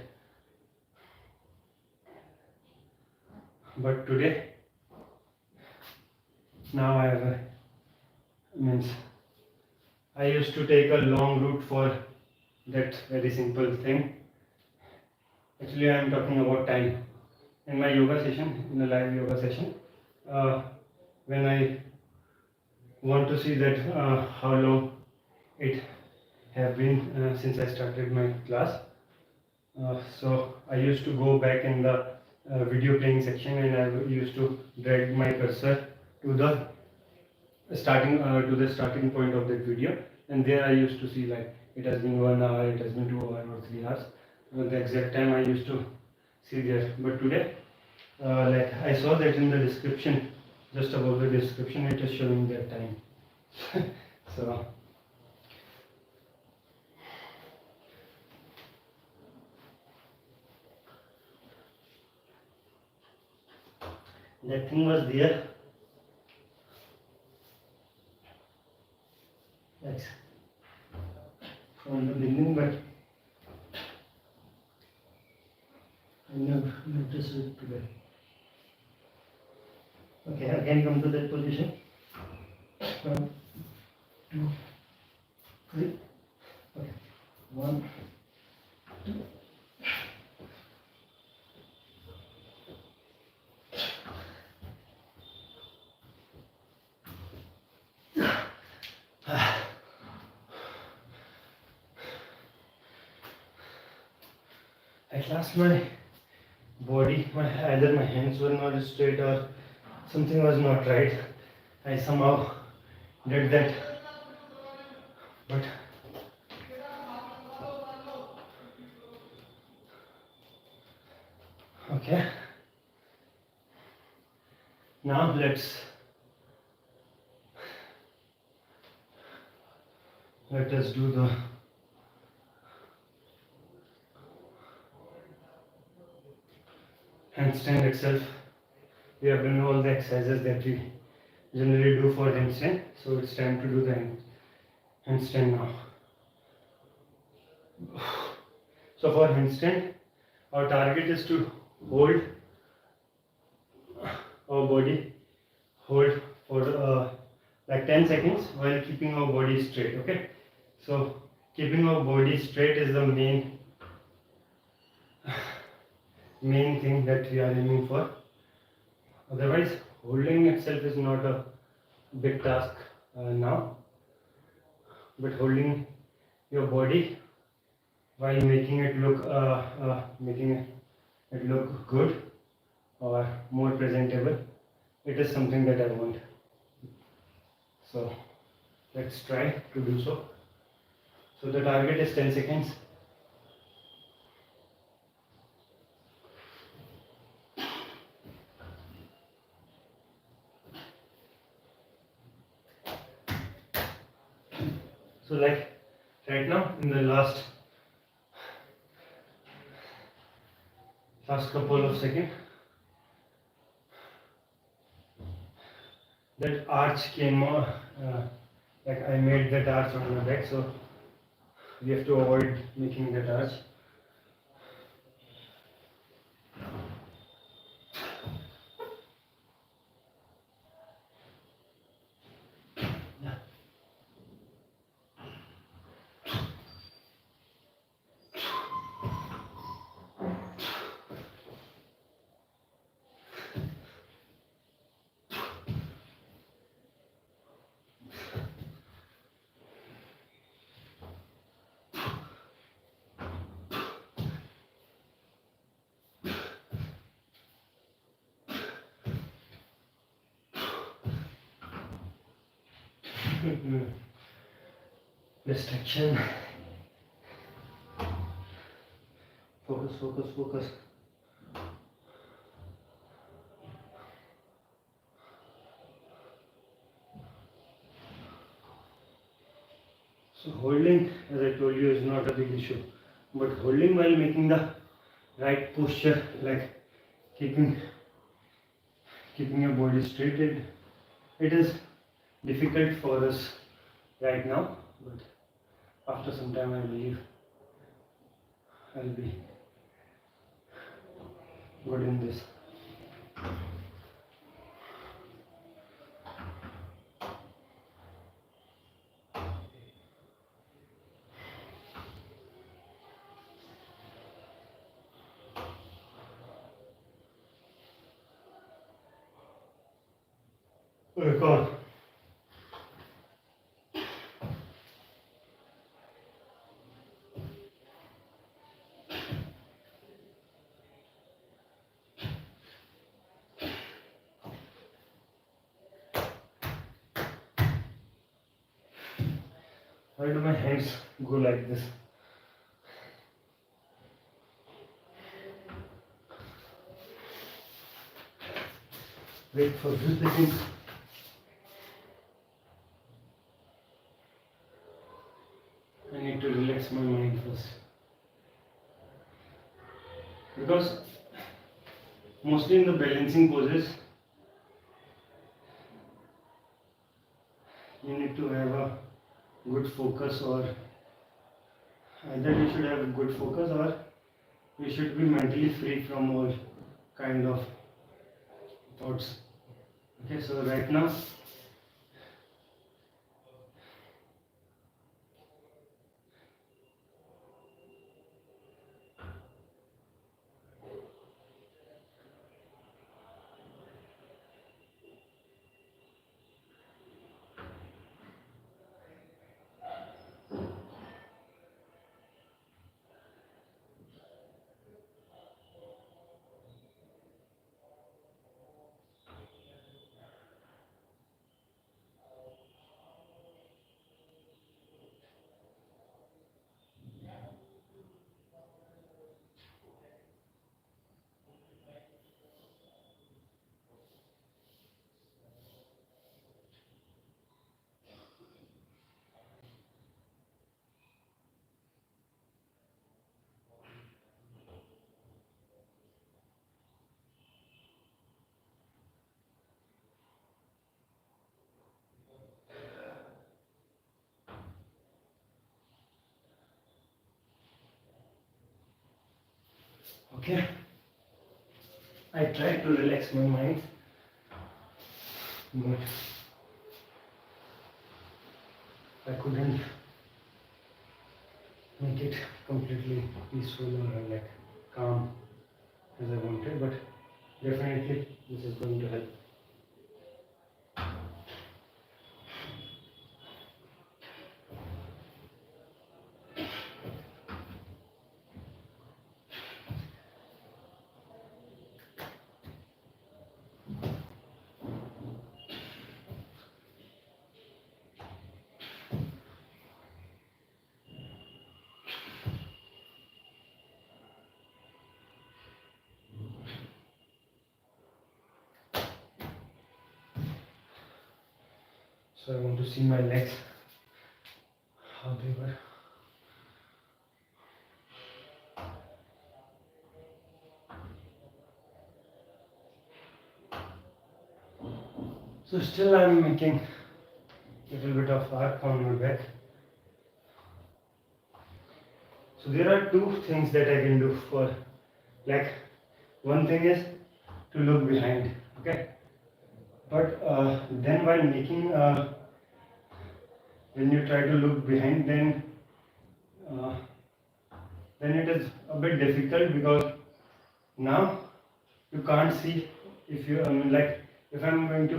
But today, now I have means I used to take a long route for that very simple thing. Actually, I am talking about time. In my yoga session, in a live yoga session, when I want to see that how long it have been since I started my class, so I used to go back in the video playing section, and I used to drag my cursor to the starting point of that video, and there I used to see like it has been 1 hour, it has been 2 hours or 3 hours, the exact time I used to see there. But today, like I saw that in the description, just above the description, it is showing that time. So that thing was there. That's from the beginning, but I never noticed it today. Okay, again come to that position. 1, 2, 3. Okay, 1, 2. At last my body, either my hands were not straight or something was not right. I somehow did that, but okay. Now let us do the handstand itself. We have done all the exercises that we generally do for handstand, so it's time to do the handstand now. So for handstand, our target is to hold our body, hold for like 10 seconds while keeping our body straight. Okay, so keeping our body straight is the main thing that we are aiming for. Otherwise, holding itself is not a big task now, but holding your body while making it look good or more presentable, it is something that I want. So let's try to do so. So the target is 10 seconds. So like right now, in the last last couple of seconds. That arch came like I made that arch on my back, so we have to avoid making that arch. Distraction. Focus, focus, focus. So holding, as I told you, is not a big issue. But holding while making the right posture, like keeping your body straight, it is difficult for us right now. But after some time, I believe I'll be good in this. Record. Why do my hands go like this? Wait for few seconds. I need to relax my mind first. Because mostly in the balancing poses, you need to have a good focus, or either you should have a good focus or you should be mentally free from all kind of thoughts. Okay, so right now okay, I tried to relax my mind, but I couldn't make it completely peaceful or like calm as I wanted, but definitely this is going to help. So I want to see my legs, how they were. So still I'm making a little bit of arc on my back. So there are two things that I can do for, like, one thing is to look behind, okay? But then while making, when you try to look behind, uh, then it is a bit difficult, because now you can't see if you, like, if I'm going to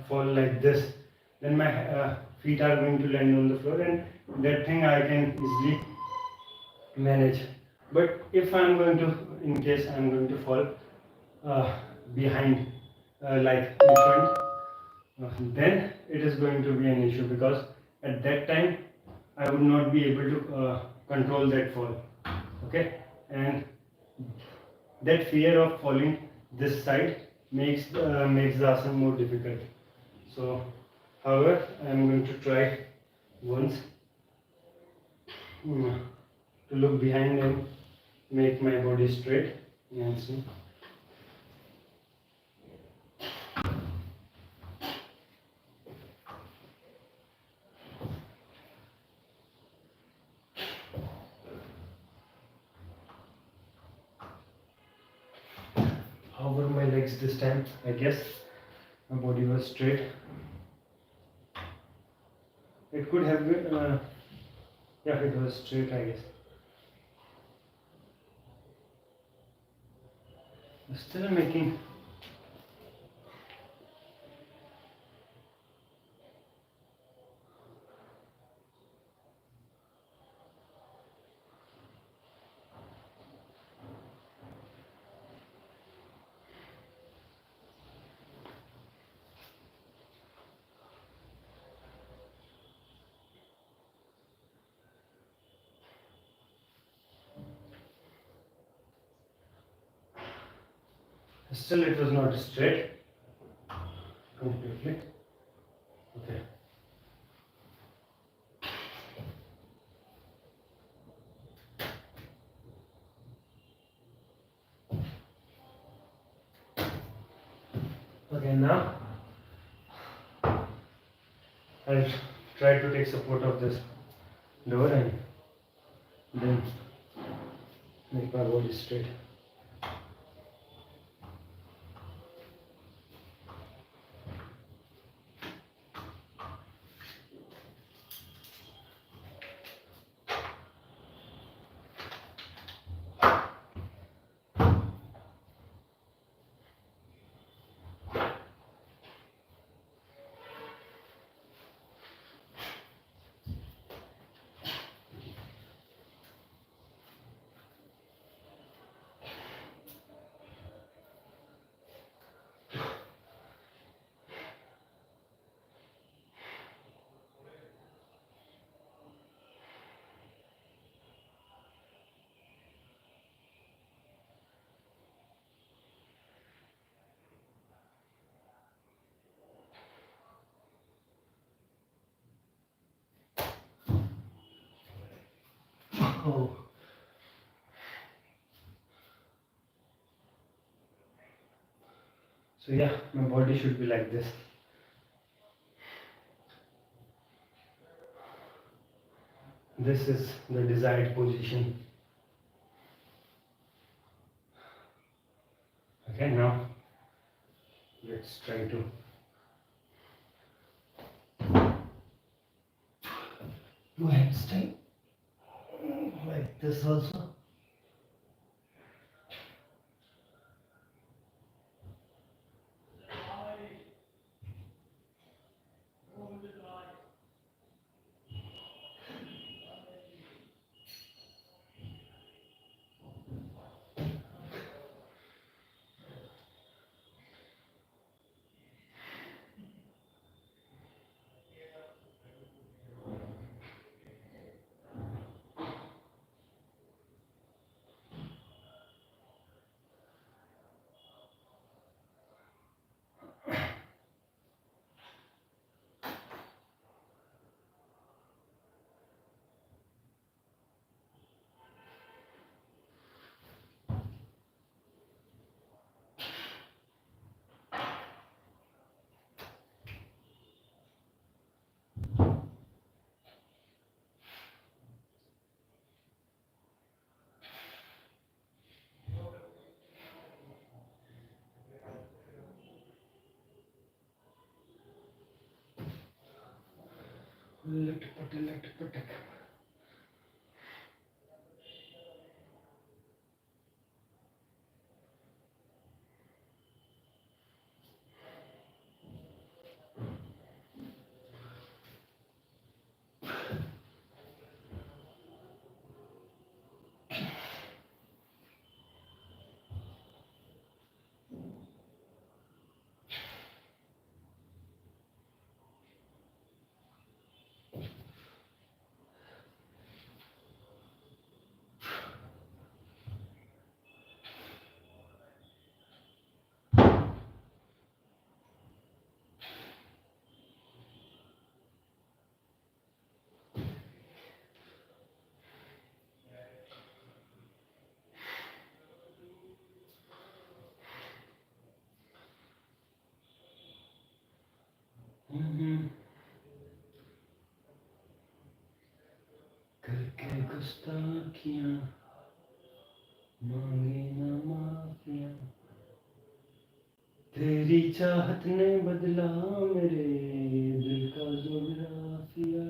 fall like this, then my feet are going to land on the floor, and that thing I can easily manage. But if I'm going to, in case I'm going to fall behind, like in front, then it is going to be an issue, because at that time I would not be able to control that fall, okay? And that fear of falling this side makes the asana more difficult. So, however, I am going to try once to look behind and make my body straight. And see. How were my legs this time? I guess my body was straight. It could have been, yeah, it was straight, I guess. Still making still it was not straight completely. Okay. Okay, now I'll try to take support of this door and then make my body straight. Oh. So yeah, my body should be like this. This is the desired position. Okay, now let's try to do handstand like this also. लटपट. करके गुस्ताखियां मांगे ना माफियां, तेरी चाहत ने बदला मेरे दिल का जोग्राफिया.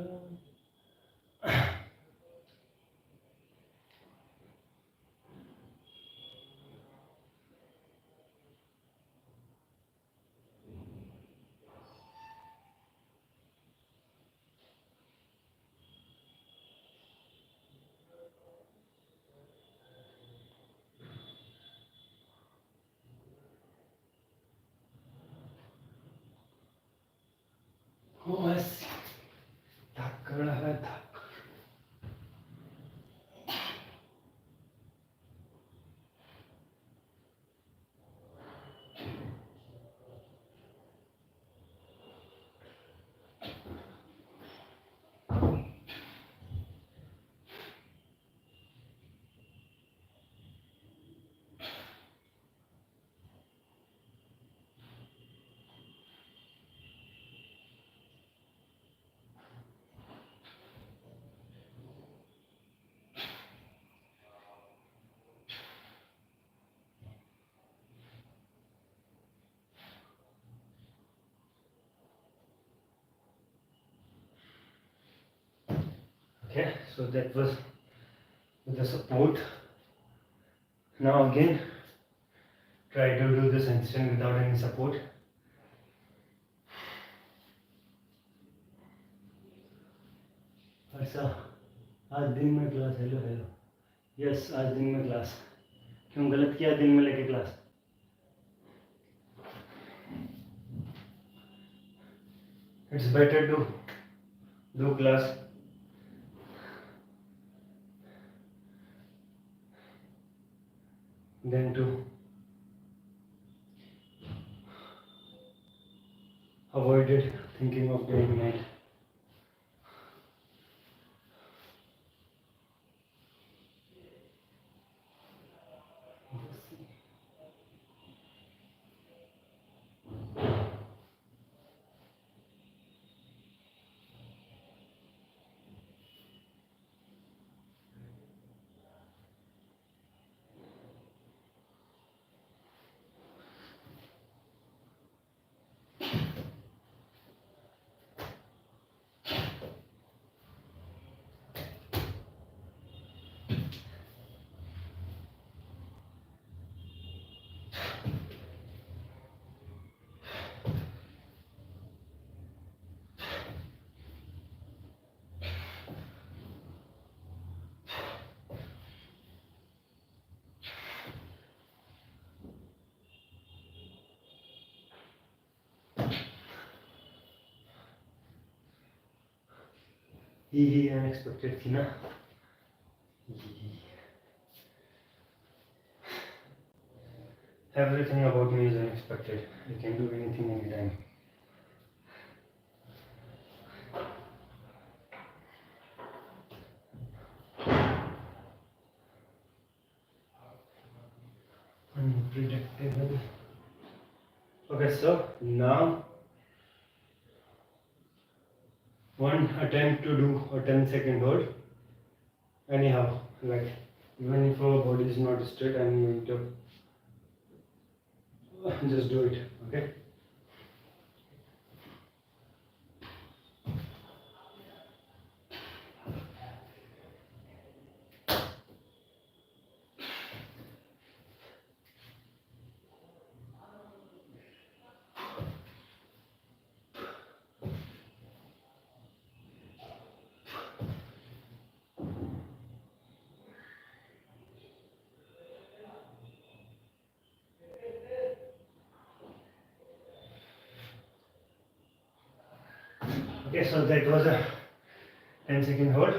बस धाकड़ है धाकड़. Okay, so that was with the support. Now again, try to do this handstand without any support. अच्छा, आज दिन में क्लास. हेलो. यस, आज दिन में क्लास. क्यों गलत किया दिन में लेके class? It's better to do class than to avoid it thinking of doing night. He unexpected थी ना. Everything about me is unexpected. I can do anything anytime. Unpredictable. Okay, so now one attempt to do a 10-second hold. Anyhow, like even if our body is not straight, I'm going to just do it. Okay. Okay, so that was a 10-second hold.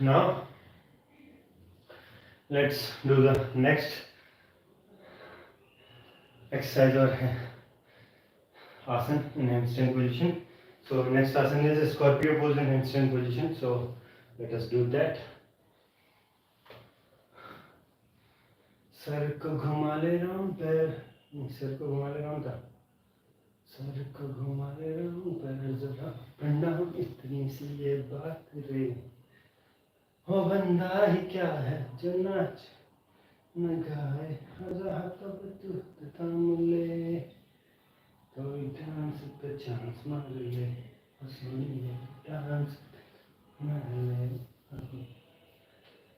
Now let's do the next exercise or asana in handstand position. So next asana is a scorpio pose in handstand position. So let us do that. Sir को घुमा ले रहा हूँ पैर, sir को घुमा ले रहा हूँ था, सर को घुमा ले रहा हूँ पैर जरा प्रणाम इतनी सी ये बात रे, हो बंदा ही क्या है जो नाच न गाए, रहा तब तू तामुले, तो डांस पे चांस मार ले, सुनिए डांस मार ले.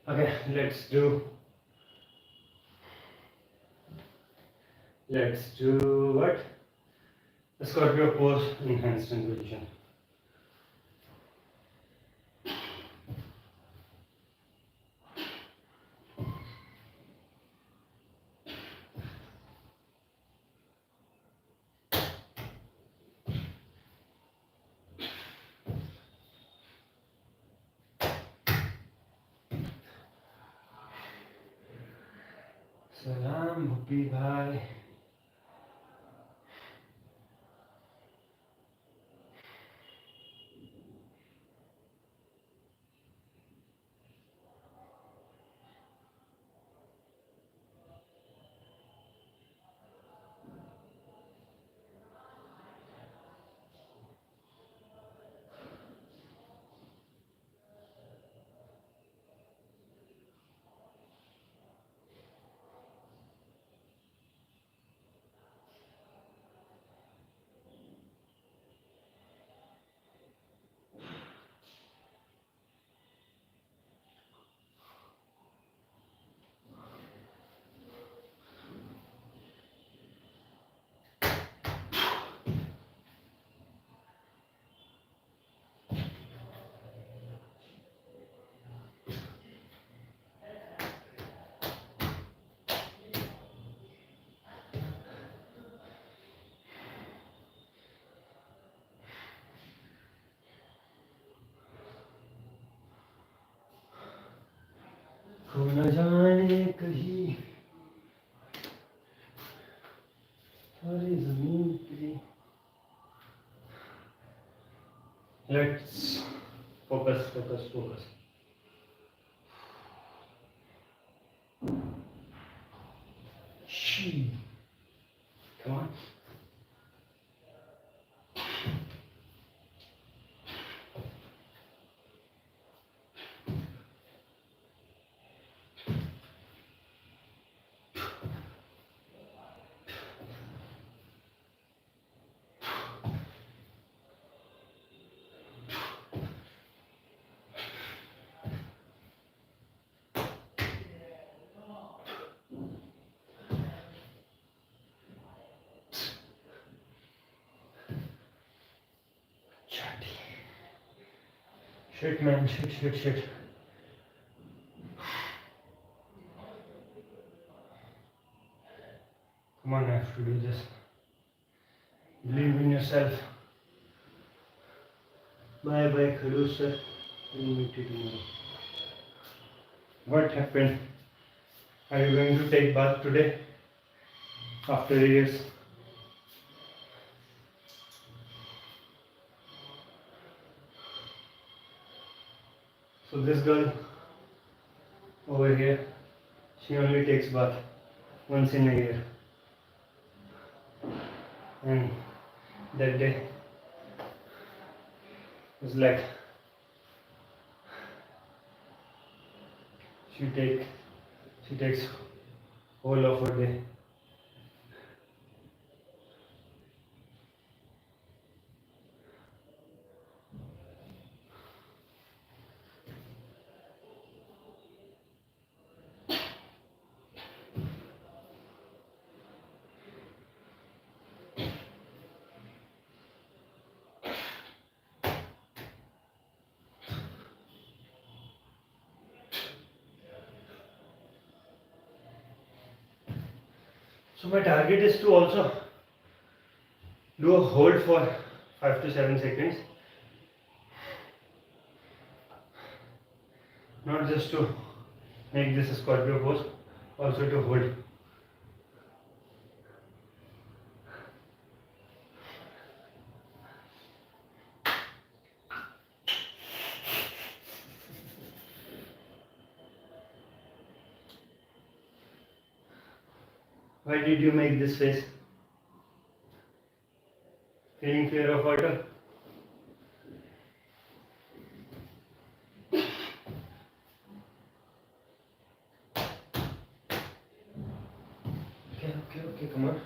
Okay, let's do what? A scorpio pose in handstand position. Salam Bhuppi bhai. खो न जाने कहीं सारी ज़मीन पे. Let's focus. Come on. Shit man, shit. Come on, I have to do this. Believe in yourself. Bye, Khadu sir. We'll meet you tomorrow. What happened? Are you going to take bath today? After years? So this girl over here, she only takes bath once in a year. And that day was like she takes whole of her day. So my target is to also do a hold for 5 to 7 seconds. Not just to make this a scorpio pose, also to hold. Why did you make this face? Feeling fear of water? Okay, come on.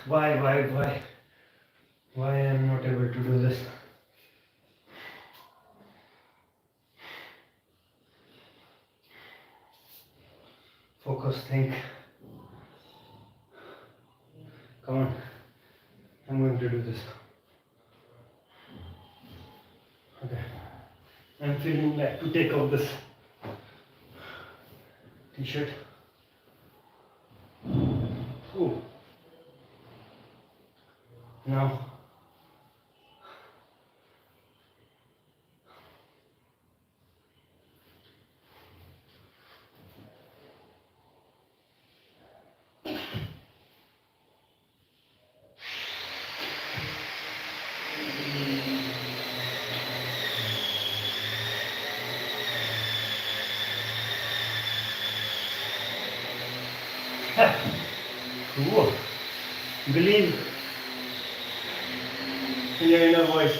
Why I am not able to do this? Focus, think. Come on, I'm going to do this. Okay, I'm feeling like to take off this t-shirt. Ooh. Now, cool. Believe in your inner voice.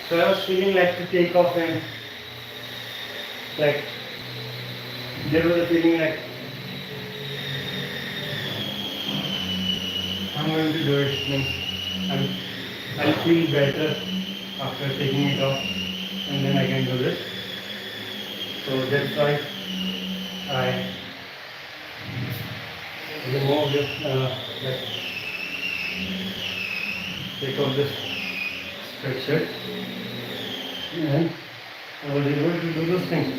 So I was feeling like to take off and like there was a feeling like I'm going to do it. Means I'll feel better after taking it off and then I can do this. So that's why I remove this, take off this sweatshirt and I was able to do those things.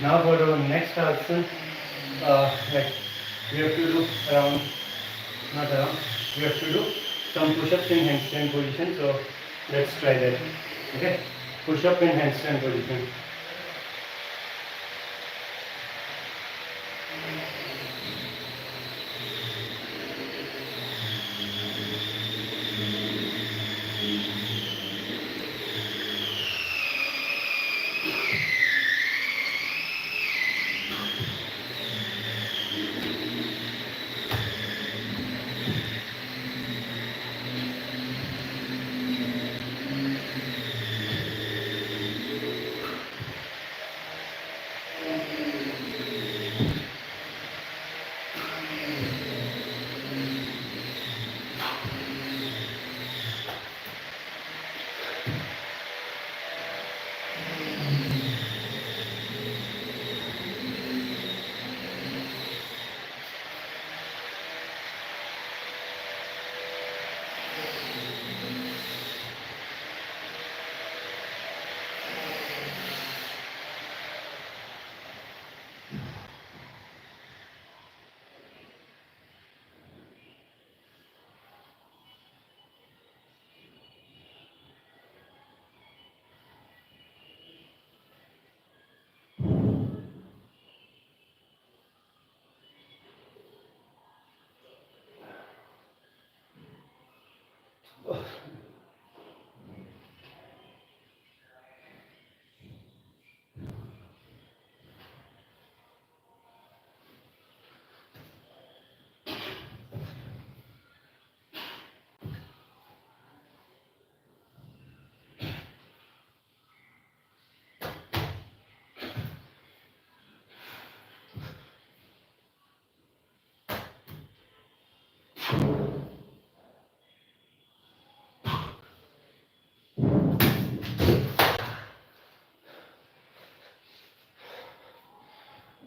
Now for our next asana, like we have to do we have to do some push-ups in handstand position. So let's try that. Okay, push-up in handstand position.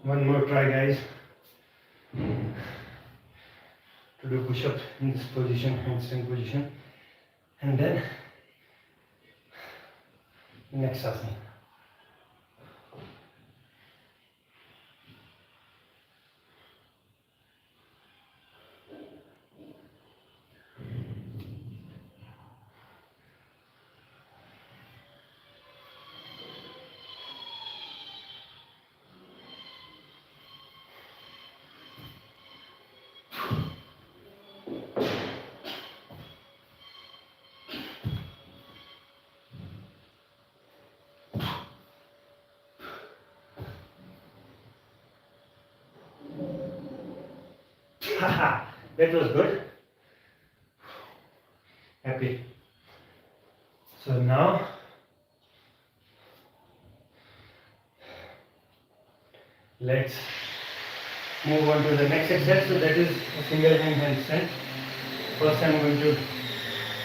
One more try, guys, to do push-up in this position, handstand position, and then next asana. Haha, that was good. Happy. So now let's move on to the next exercise. So that is a single hand handstand. First I'm going to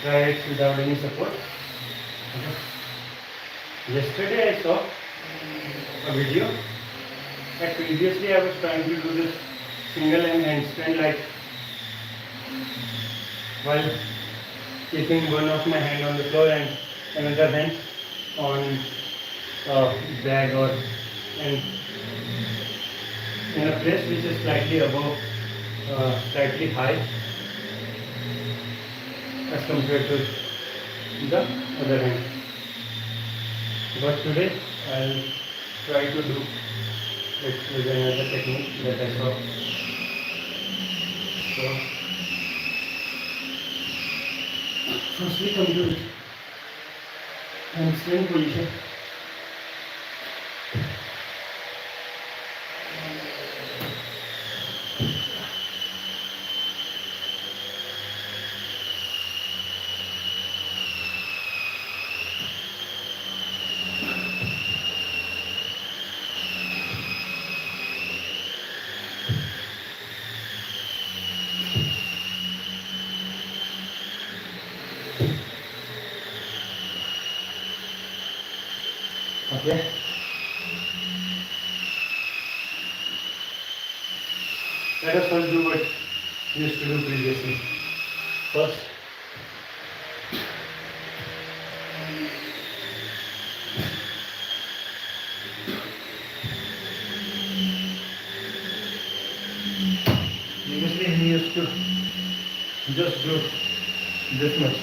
try it without any support. Okay. Yesterday I saw a video that previously I was trying to do this single hand handstand like while keeping one of my hand on the floor and another hand on a bag or in a place which is slightly above, slightly high as compared to the other hand. But today I'll try to do it with another technique that I saw. So firstly come to handstand position. Okay. Let us first do what we used to do previously. First, previously we used to just do this much.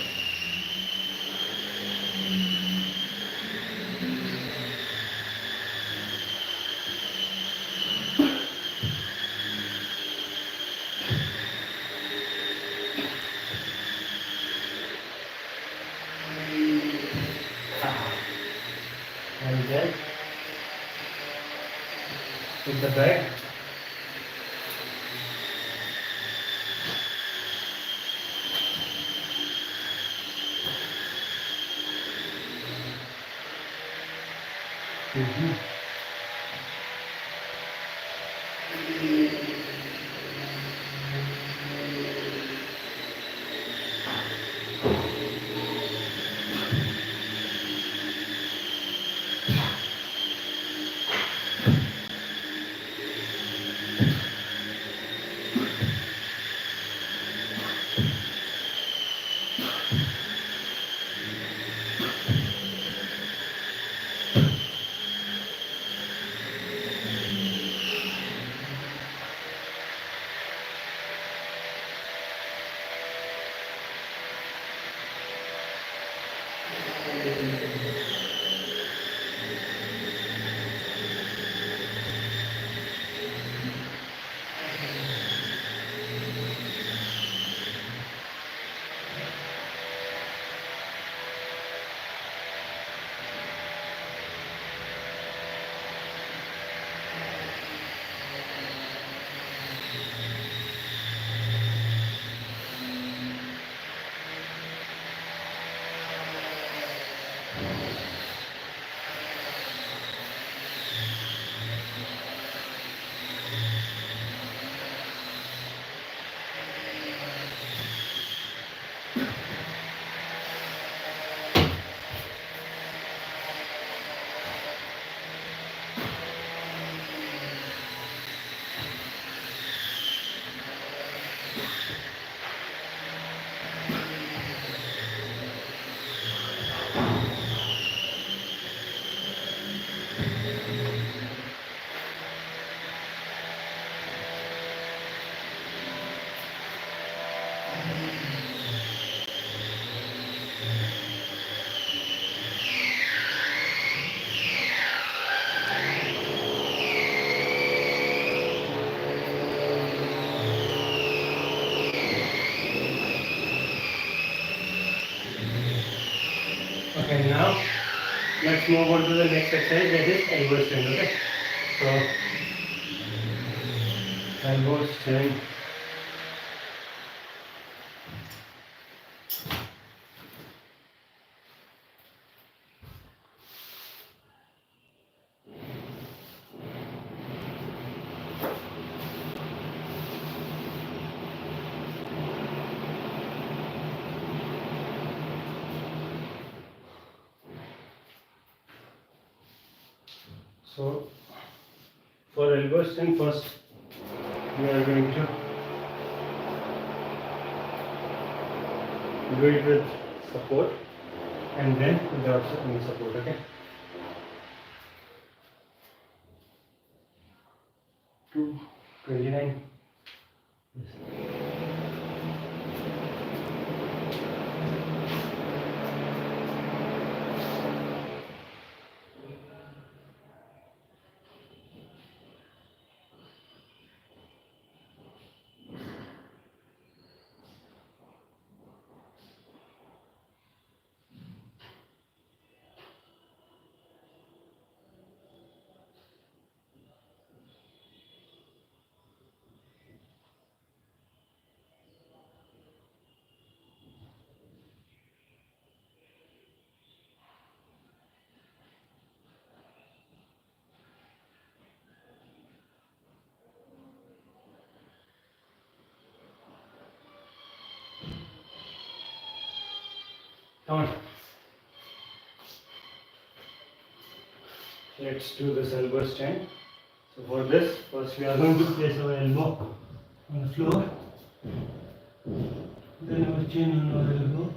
And then with the bag, Okay, now let's move on to the next exercise, that is elbow stand. Okay, so elbow stand. So for elbow stand, first we are going to do it with support and then without any support. Okay. 229. Yes. Come on. Let's do this elbow stand. So for this, first we are going to place our elbow on the floor, then our chin on our elbow.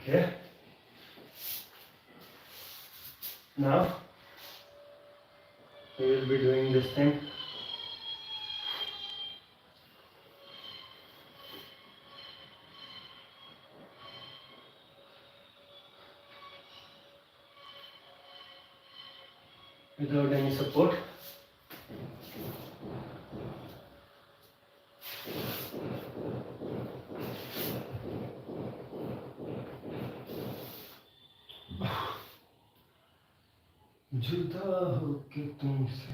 Okay. Now we will be doing this thing. Without any support. जुदा होके तुमसे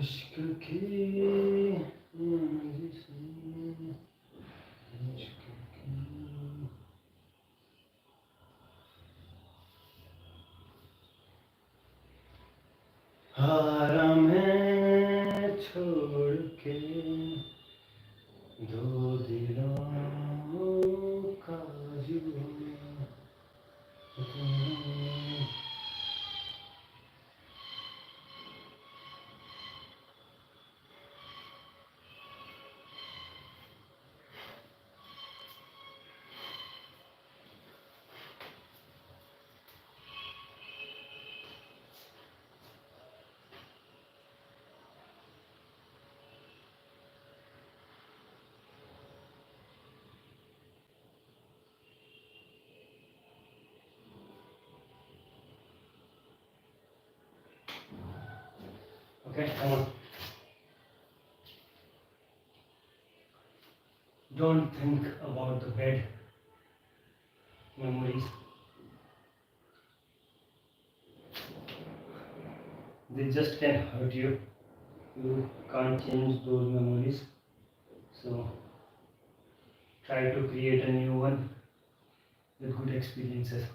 इश्क की हारा मैं छोड़ के दो दिलों का जुआ Okay, come on. Don't think about the bad memories. They just can hurt you. You can't change those memories. So try to create a new one with good experiences.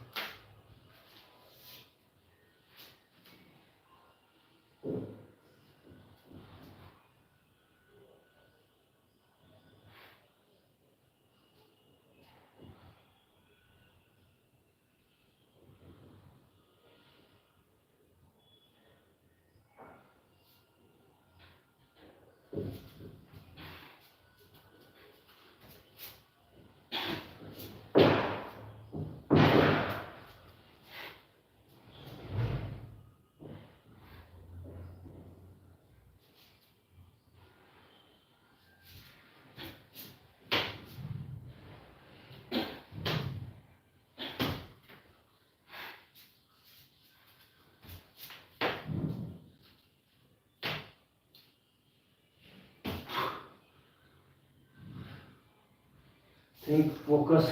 Think, focus.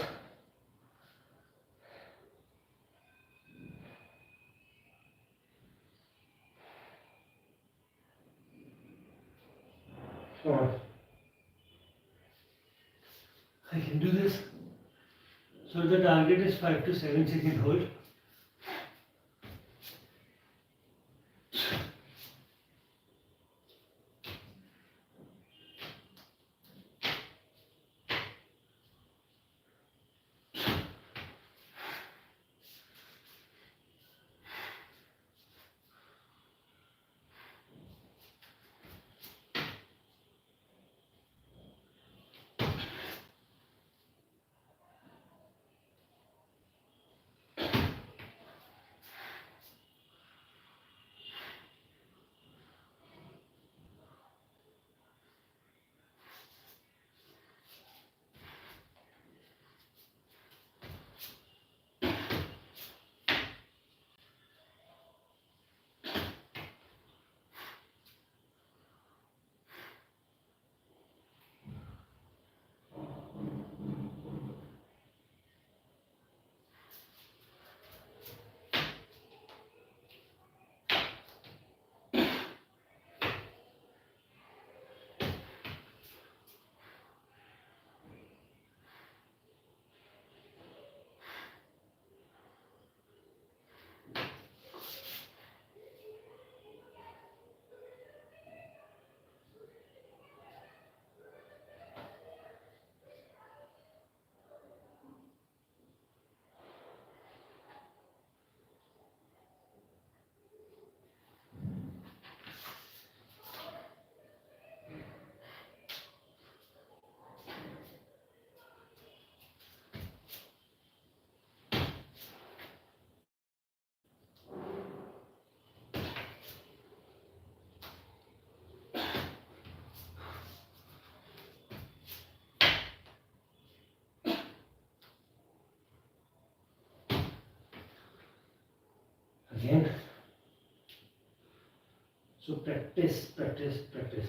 Come on. I can do this. So the target is 5 to 7 second hold. Again. So practice, practice, practice.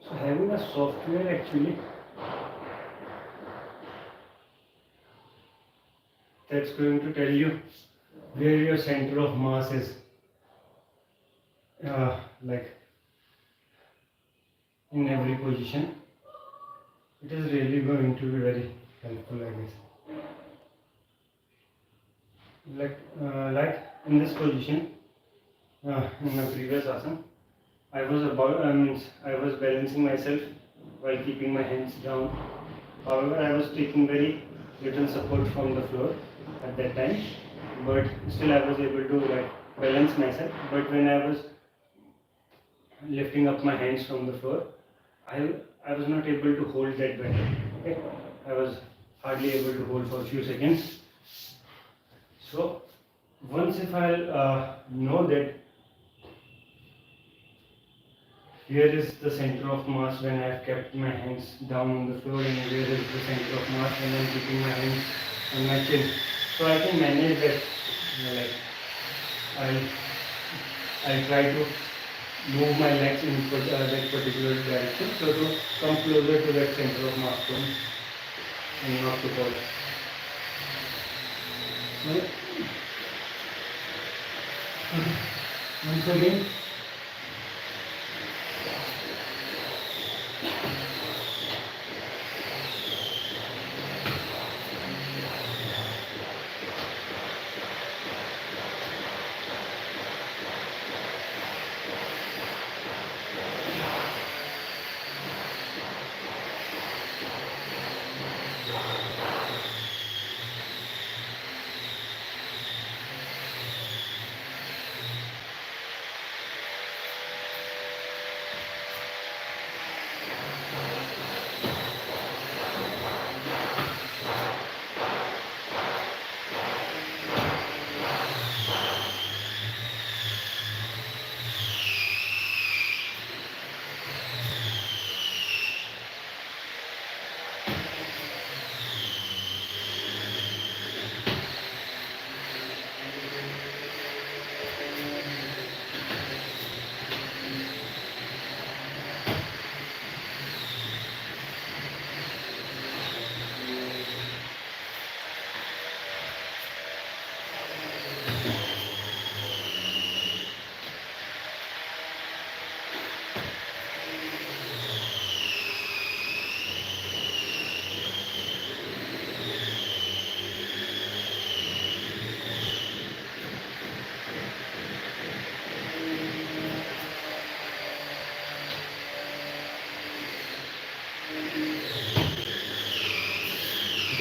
So having a software actually that's going to tell you where your center of mass is. Like in every position, it is really going to be very helpful, I guess. Like in this position, in my previous asana, I was balancing myself while keeping my hands down. However, I was taking very little support from the floor at that time, but still I was able to like balance myself. But when I was lifting up my hands from the floor, I was not able to hold that better. Okay, I was hardly able to hold for a few seconds. So once if I'll know that here is the center of mass when I've kept my hands down on the floor, and here is the center of mass when I'm keeping my hands on my chin. So I can manage that. Like I'll try to move my legs in that particular direction, so to come closer to that center of mass point and not to fall. So once again,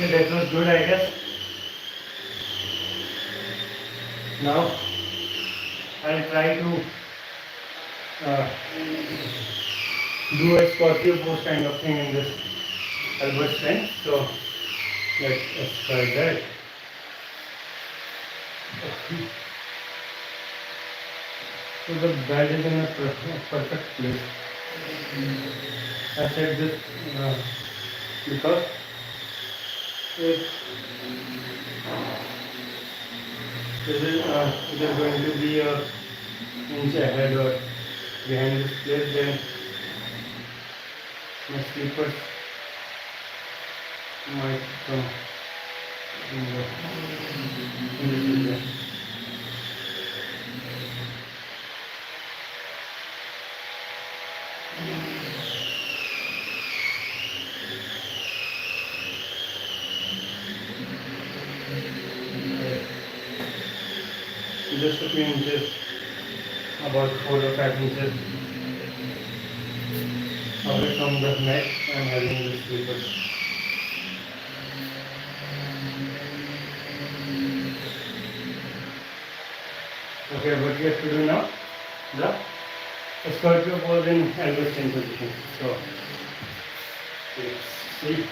okay, that was good, I guess. Now I'll try to do a scorpio pose kind of thing in this elbow strength. So let's try that. So the belt is in a perfect place. I said this because if it is going to be a inch ahead or behind this place, then my slippers might come in this area. Just a few inches, about 4 or 5 inches away from the mat, I am having the slippers. Okay, what we have to do now? The scorpio pose in elbow extend position. So let's see.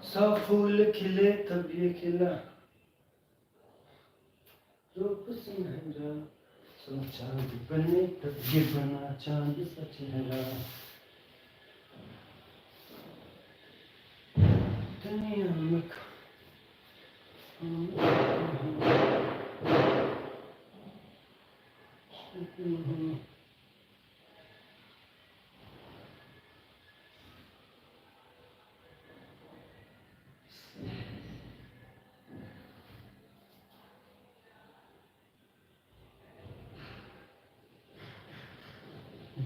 सब फूल खिले तब ये खिला, रूप सुनहरा, सब चांद बने तब ये बना चांद सा चेहरा। दुनिया में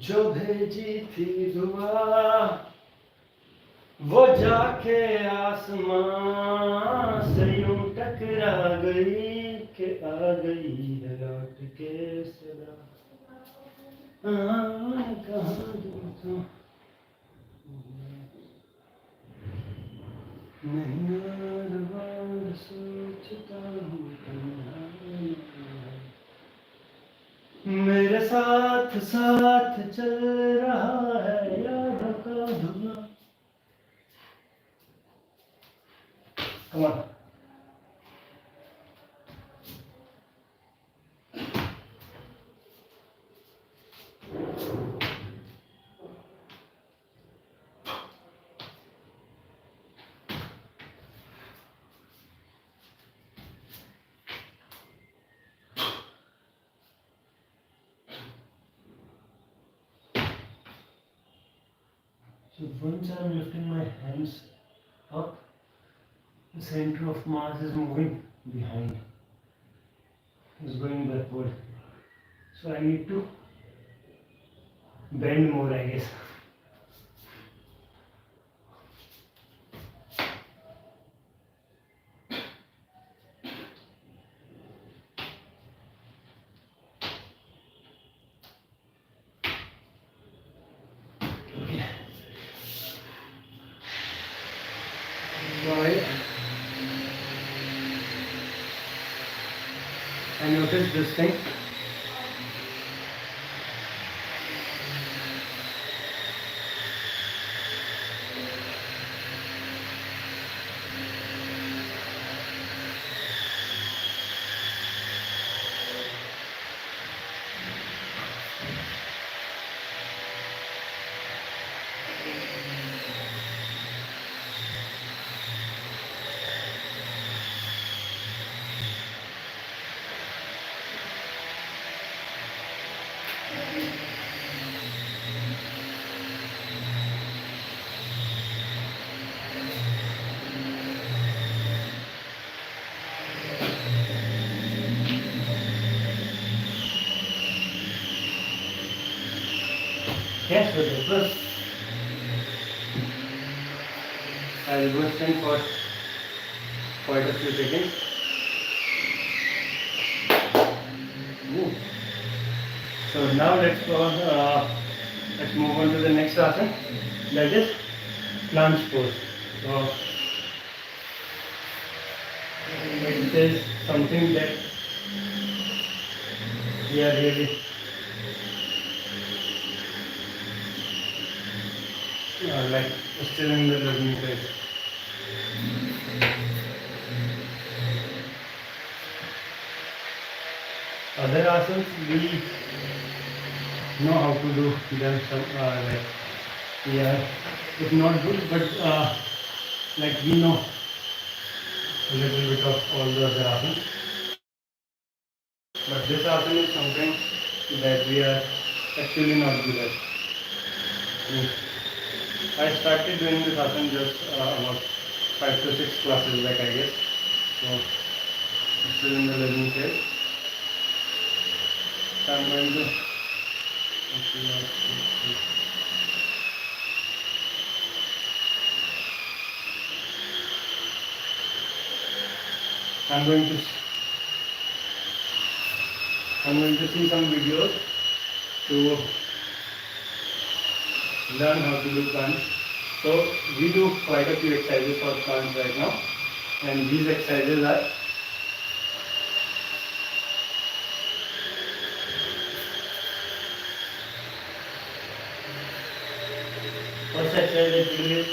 जो भेजी थी दुआ वो जाके आसमां से यूं टकरा गई कि आ गई है लौट के सदा। कहाँ दूँ नहीं यार बार सोचता हूँ तन्हाई मेरे साथ साथ चल रहा है यादों का धुआं। Come on. So once I'm lifting my hands up, the center of mass is moving behind. It's going backward. So I need to bend more, I guess. Okay. So I noticed this thing. Yes, so that was. I'll go stand for quite a few seconds. Ooh. So now let's move on to the next asana, that is planche pose. So it is something that we are really like still in the learning phase. Other asanas we know how to do them, some like yeah, if not good, but like we know a little bit of all the other asanas. But this asana is something that we are actually not good at. I started doing this asana just about 5 to 6 classes back, I guess. So still in the learning phase. So I'm going to see some videos to learn how to do planche. So we do quite a few exercises for planche right now, and these exercises are first exercise that we do is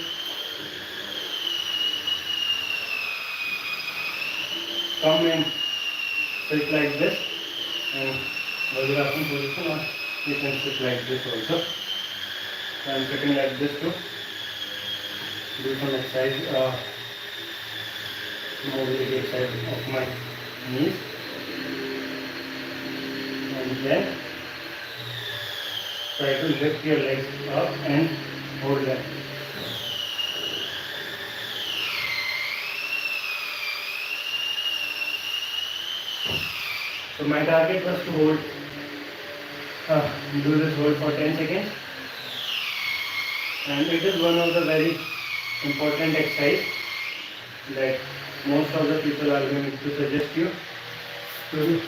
come and sit like this, and Vajrasana position, or you can sit like this also. So I am sitting like this to do some exercise, mobility exercise of my knees, and then try to lift your legs up and hold them. So my target was to hold, do this hold for 10 seconds, and it is one of the very important exercise that most of the people are going to suggest you to do.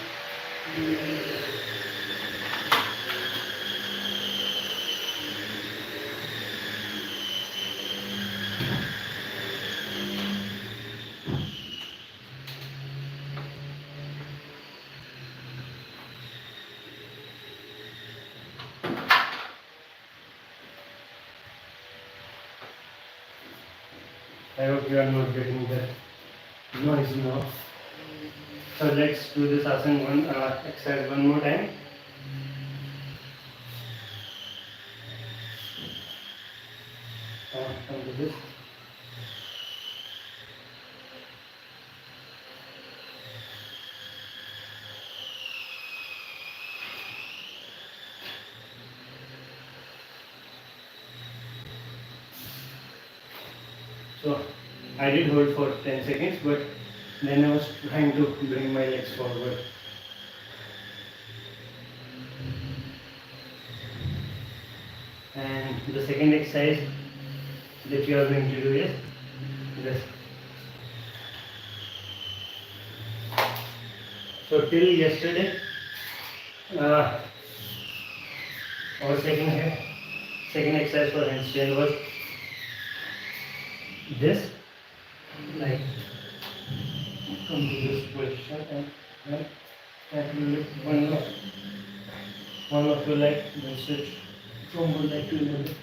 I hope you are not getting that noise now. So let's do this asana exercise one more time. Come to this. So I did hold for 10 seconds, but then I was trying to bring my legs forward. And the second exercise that you are going to do is this. So till yesterday, our second exercise for handstand was this, like come to this position and that will lift one of your leg, then switch from one leg to another.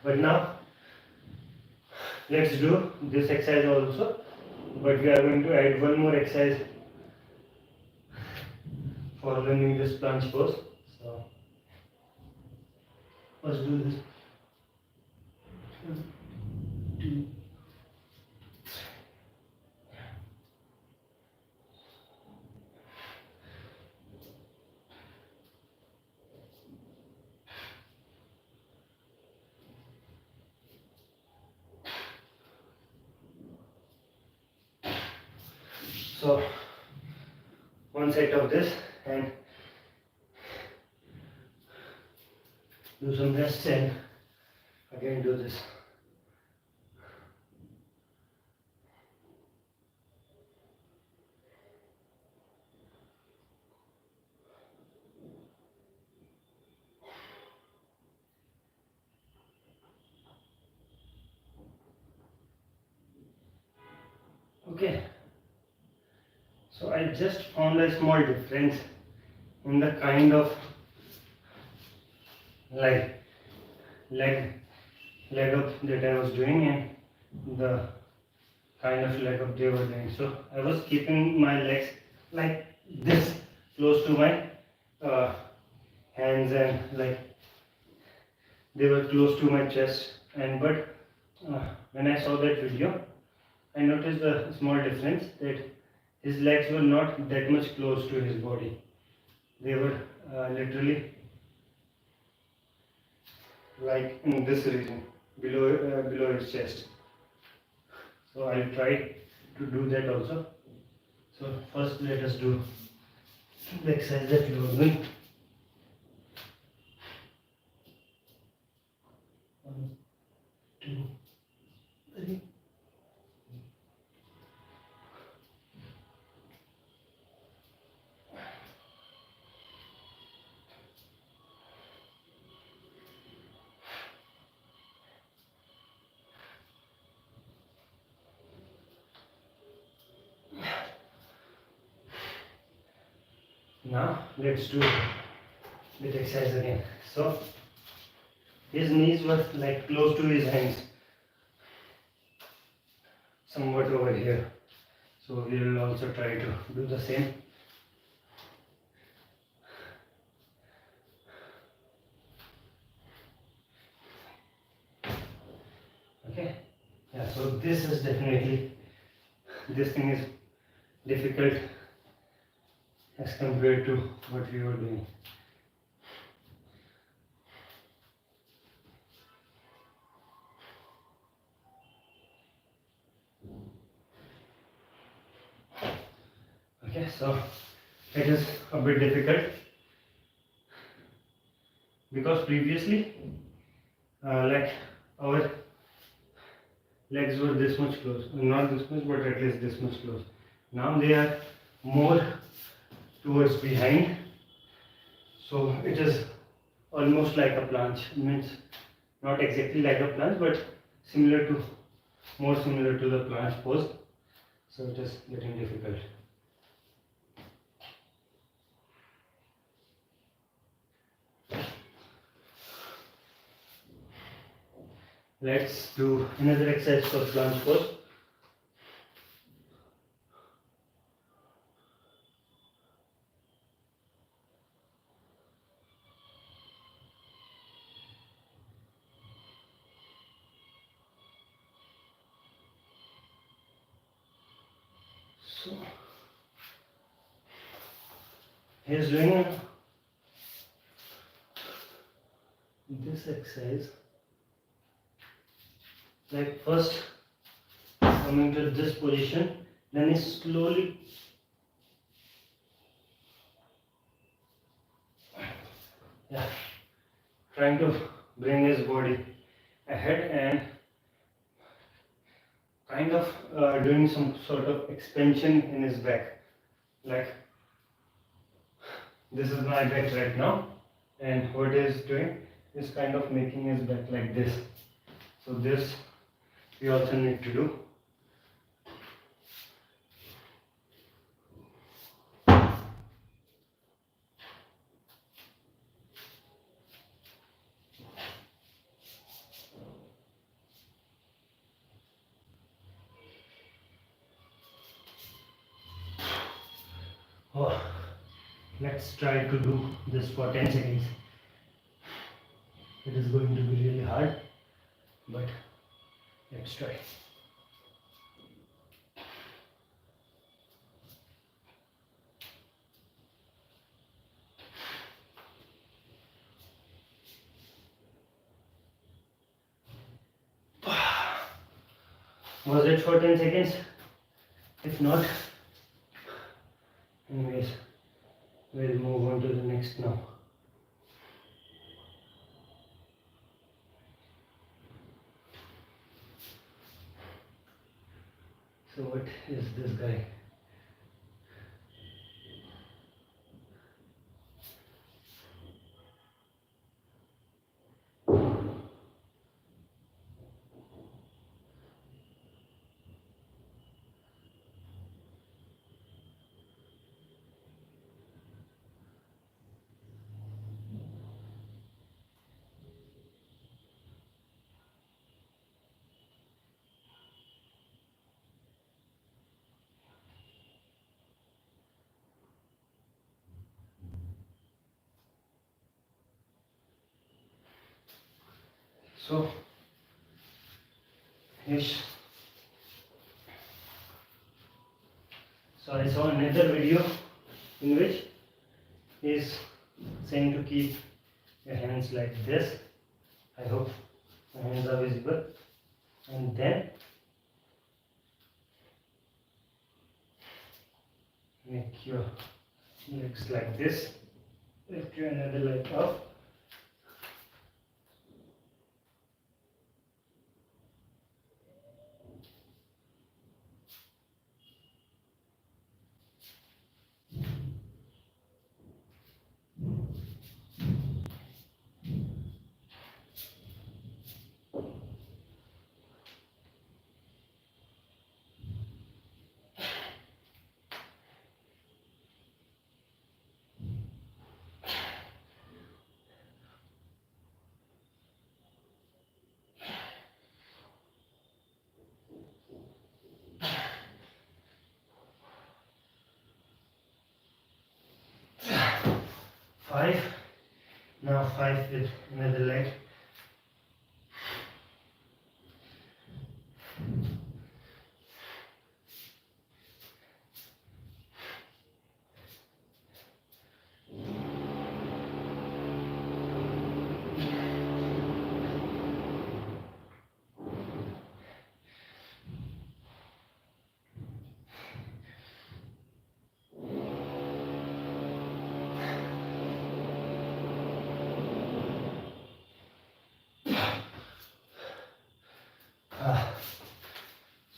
But now let's do this exercise also, but we are going to add one more exercise for learning this planche pose. So let's do this. 1, 2. So one set of this and do some rest and again do this. Okay. So I just found a small difference in the kind of leg up that I was doing and the kind of leg up they were doing. So I was keeping my legs like this, close to my hands, and like they were close to my chest. And but when I saw that video, I noticed a small difference that his legs were not that much close to his body. They were literally like in this region, below his chest. So I'll try to do that also. So first let us do the exercise that we were doing. 1, 2, 3. Now let's do that exercise again. So his knees were like close to his hands, somewhat over here. So we will also try to do the same. Okay. Yeah, so this is definitely, this thing is difficult as compared to what we were doing. Okay, so it is a bit difficult because previously like our legs were this much close, not this much but at least this much close. Now they are more towards behind, so it is almost like a planche. Means not exactly like a planche but more similar to the planche pose. So it is getting difficult. Let's do another exercise for planche pose. So he's doing this exercise. Like first coming to this position, then he slowly trying to bring his body ahead and kind of doing some sort of expansion in his back. Like this is my back right now, and what he is doing is kind of making his back like this. So this we also need to do. Oh, let's try to do this for 10 seconds. It is going to be really hard, but let's try. Was it for 10 seconds? If not, anyways, we'll move on to the next now. So what is this guy? So, yes. So I saw another video in which he is saying to keep your hands like this. I hope my hands are visible. And then make your legs like this. Lift your another leg up. Five. Now 5 with another leg.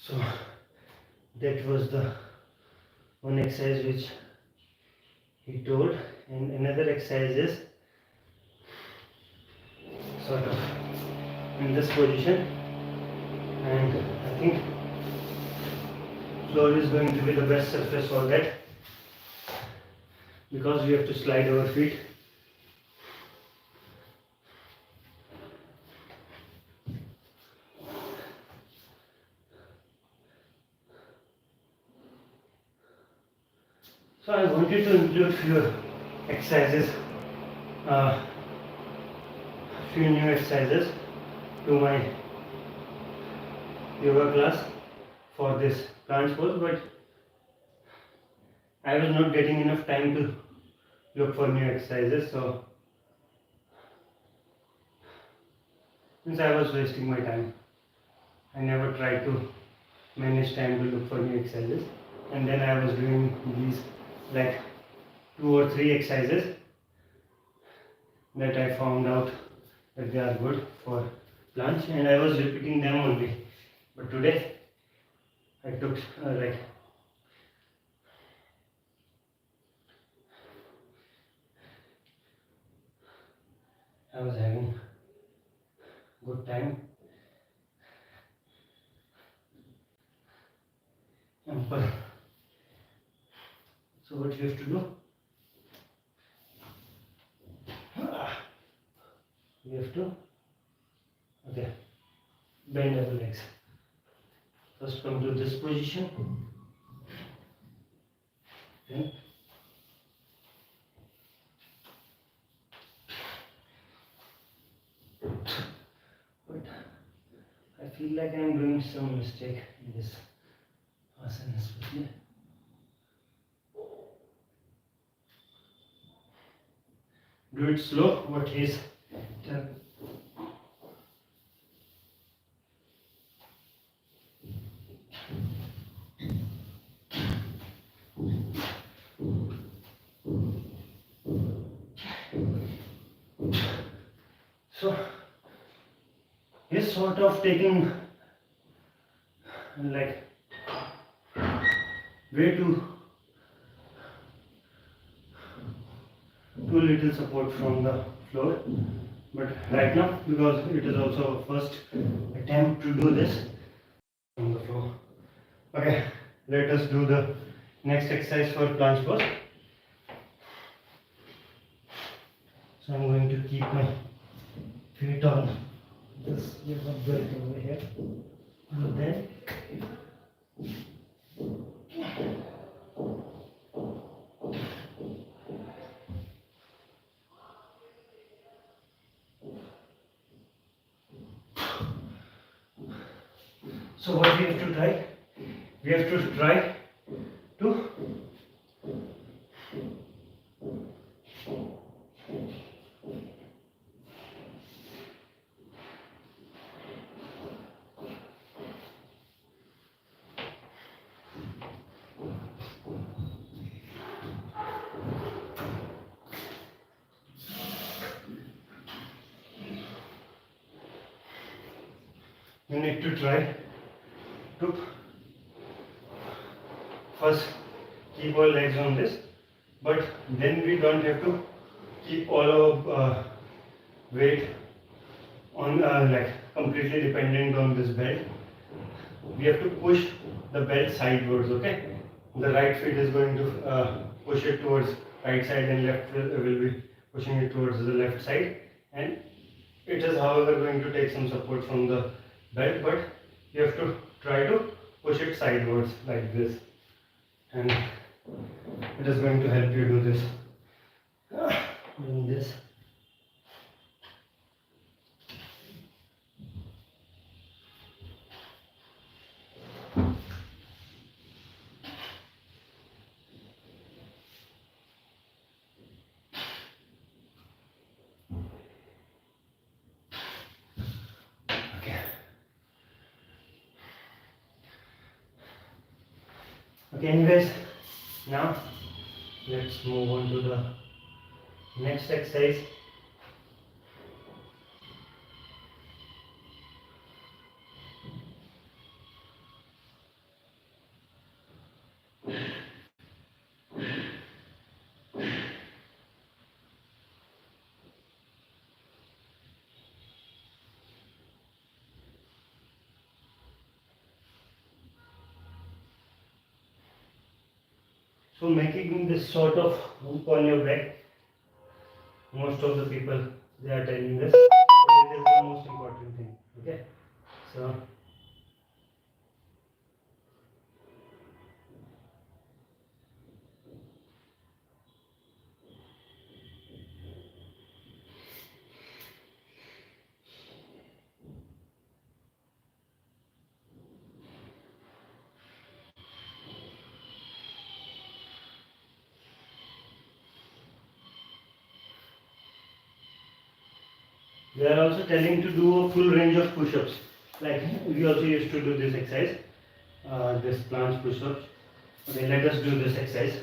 So that was the one exercise which he told, and another exercise is sort of in this position, and I think floor is going to be the best surface for that, because we have to slide our feet. So I wanted to include few exercises, few new exercises to my yoga class for this planche pose, but I was not getting enough time to look for new exercises. So since I was wasting my time, I never tried to manage time to look for new exercises, and then I was doing these like 2 or 3 exercises that I found out that they are good for planche, and I was repeating them only. But today I took I was having good time. So what you have to do? You have to bend your legs. First come to this position. Okay. But I feel like I am doing some mistake in this Asanas. Do it slow. What is so he's sort of taking like way too little support from the floor, but right now, because it is also first attempt to do this from the floor. Okay, let us do the next exercise for planche pose. So I'm going to keep my feet on this little belt over here, and then so what we have to try? We have to try to you need to try to first keep our legs on this, but then we don't have to keep all our weight on like completely dependent on this belt. We have to push the belt sidewards. Okay, the right foot is going to push it towards right side, and left will be pushing it towards the left side, and it is however going to take some support from the belt, but you have to try to push it sidewards like this, and it is going to help you do this. Doing this. Okay, anyways, now let's move on to the next exercise. So making this sort of hook on your back, most of the people they are telling this, but it is the most important thing. Okay, so They are also telling to do a full range of push-ups. Like we also used to do this exercise, this planche push-ups. Okay, let us do this exercise.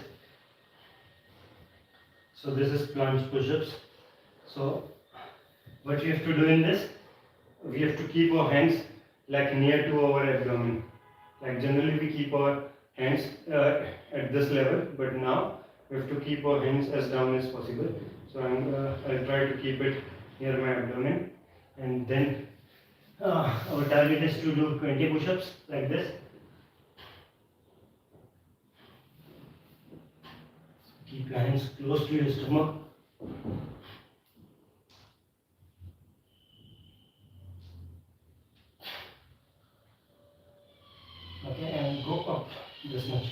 So this is planche push-ups. So what we have to do in this, we have to keep our hands like near to our abdomen. Like generally we keep our hands at this level, but now we have to keep our hands as down as possible. So I'll try to keep it near my abdomen, and then our target is to do 20 push-ups like this. Keep your hands close to your stomach. Okay, and go up this much.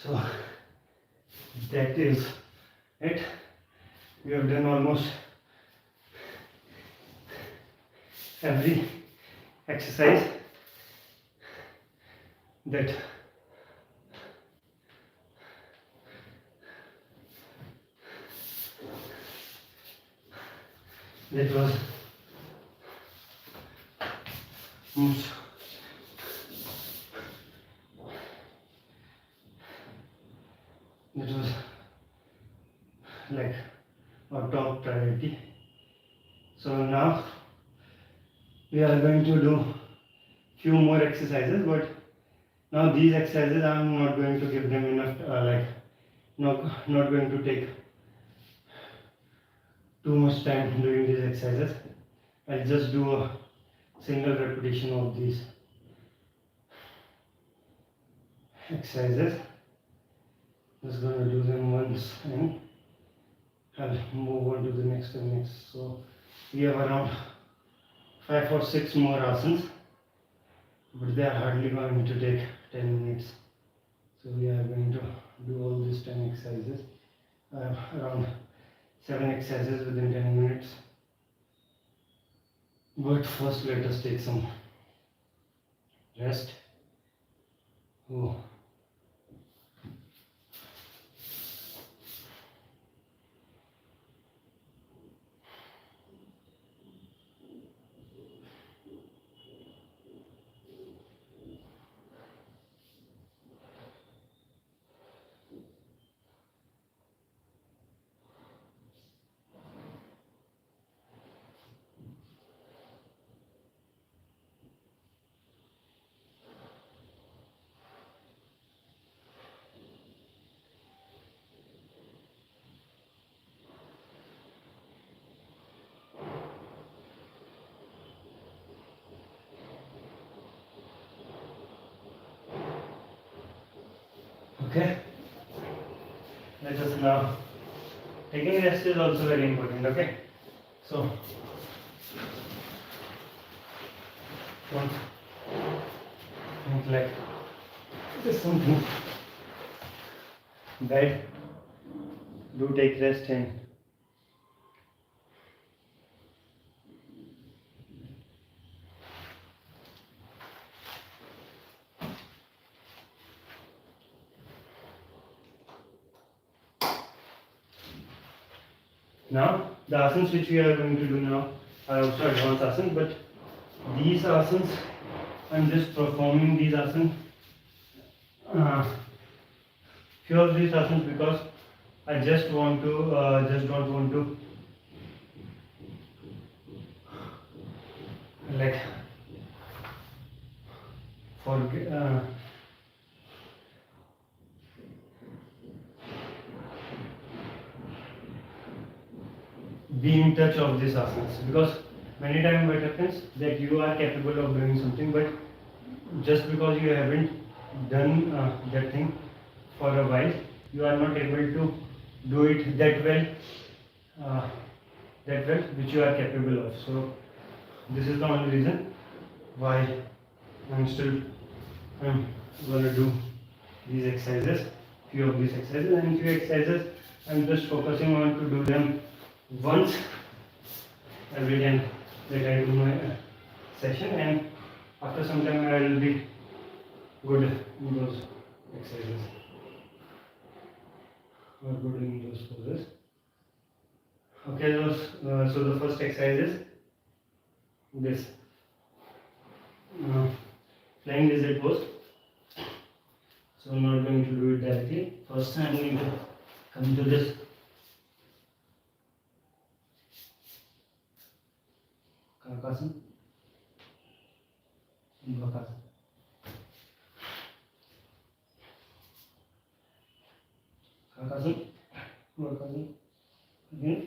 So that is it. We have done almost every exercise that was like our top priority. So now we are going to do few more exercises, but now these exercises I am not going to give them enough not going to take too much time doing these exercises. I'll just do a single repetition of these exercises. Just going to do them once and I'll move on to the next and next. So we have around 5 or 6 more asanas, but they are hardly going to take 10 minutes. So we are going to do all these 10 exercises, around 7 exercises within 10 minutes. But first let us take some rest. Oh. Okay, let us now, taking rest is also very important. Okay, so don't think like this something bad. Do take rest and Now the asanas which we are going to do now are also advanced asanas, but these asanas, I'm just performing these asanas, few of these asanas, because I just want to just don't want to like forget be in touch of these asanas, because many times what happens that you are capable of doing something, but just because you haven't done that thing for a while, you are not able to do it that well which you are capable of. So this is the only reason why I'm gonna do these exercises, few of these exercises, and few exercises I'm just focusing on to do them once every time that I do my session, and after some time I will be good in those exercises or good in those poses. Okay, so the first exercise is this flying lizard pose. So I'm not going to do it directly. First I'm going to come to this Kakasana, Bakasana. Kakasana, Bakasana. Again.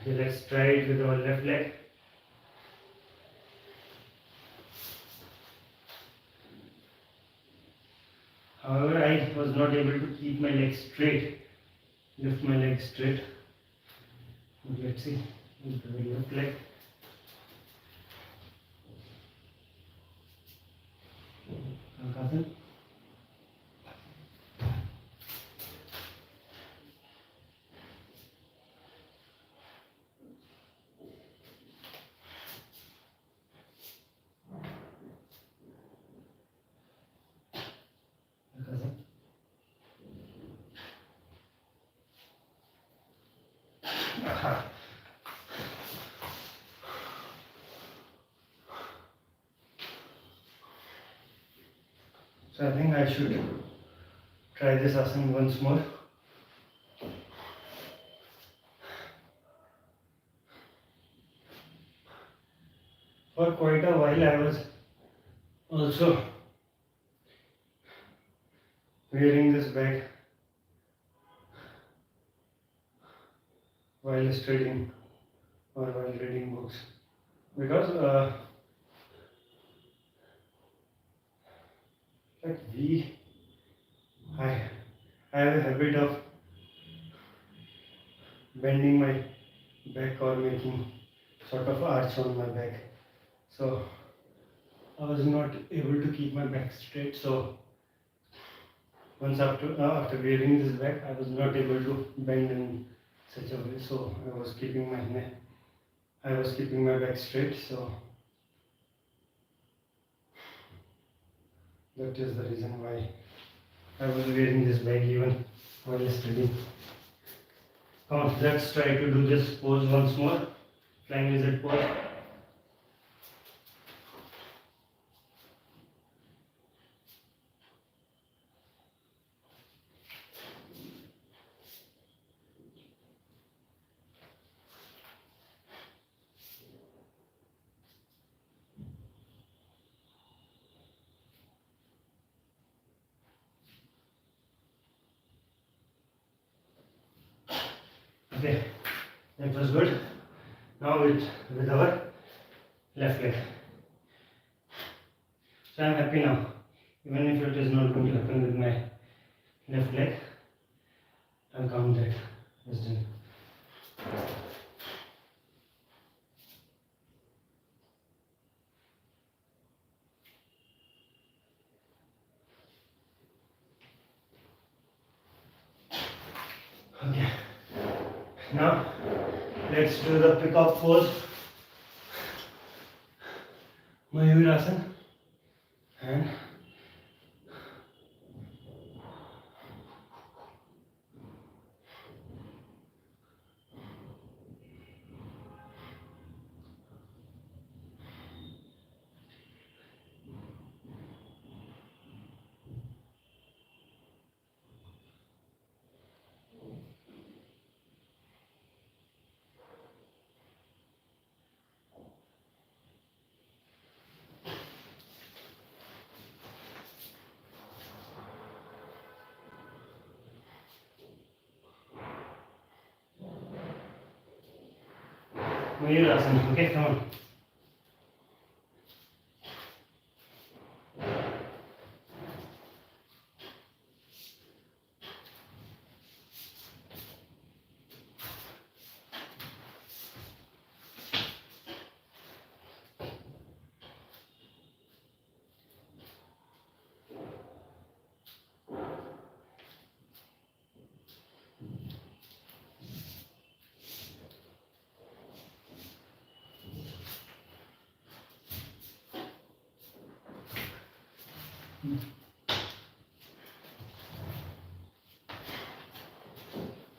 Okay, let's try it with our left leg. However, I was not able to keep my leg straight, lift my leg straight. Let's see, with the left leg. Kakasana. So I think I should try this asana once more. For quite a while I was also wearing this bag while studying or while reading books, because I have a habit of bending my back or making sort of arch on my back. So I was not able to keep my back straight. So once after wearing this bag, I was not able to bend in such a way. So I was keeping my back straight. So that is the reason why I was wearing this bag even while studying. Come on, let's try to do this pose once more. Flying lizard pose. Okay, that was good. Now with our left leg. So I am happy now. Even if it is not going to happen with my left leg, I'll count that as done. Okay. Now let's do the pick up pose. Mayurasana and Mayurasana. Okay, come on.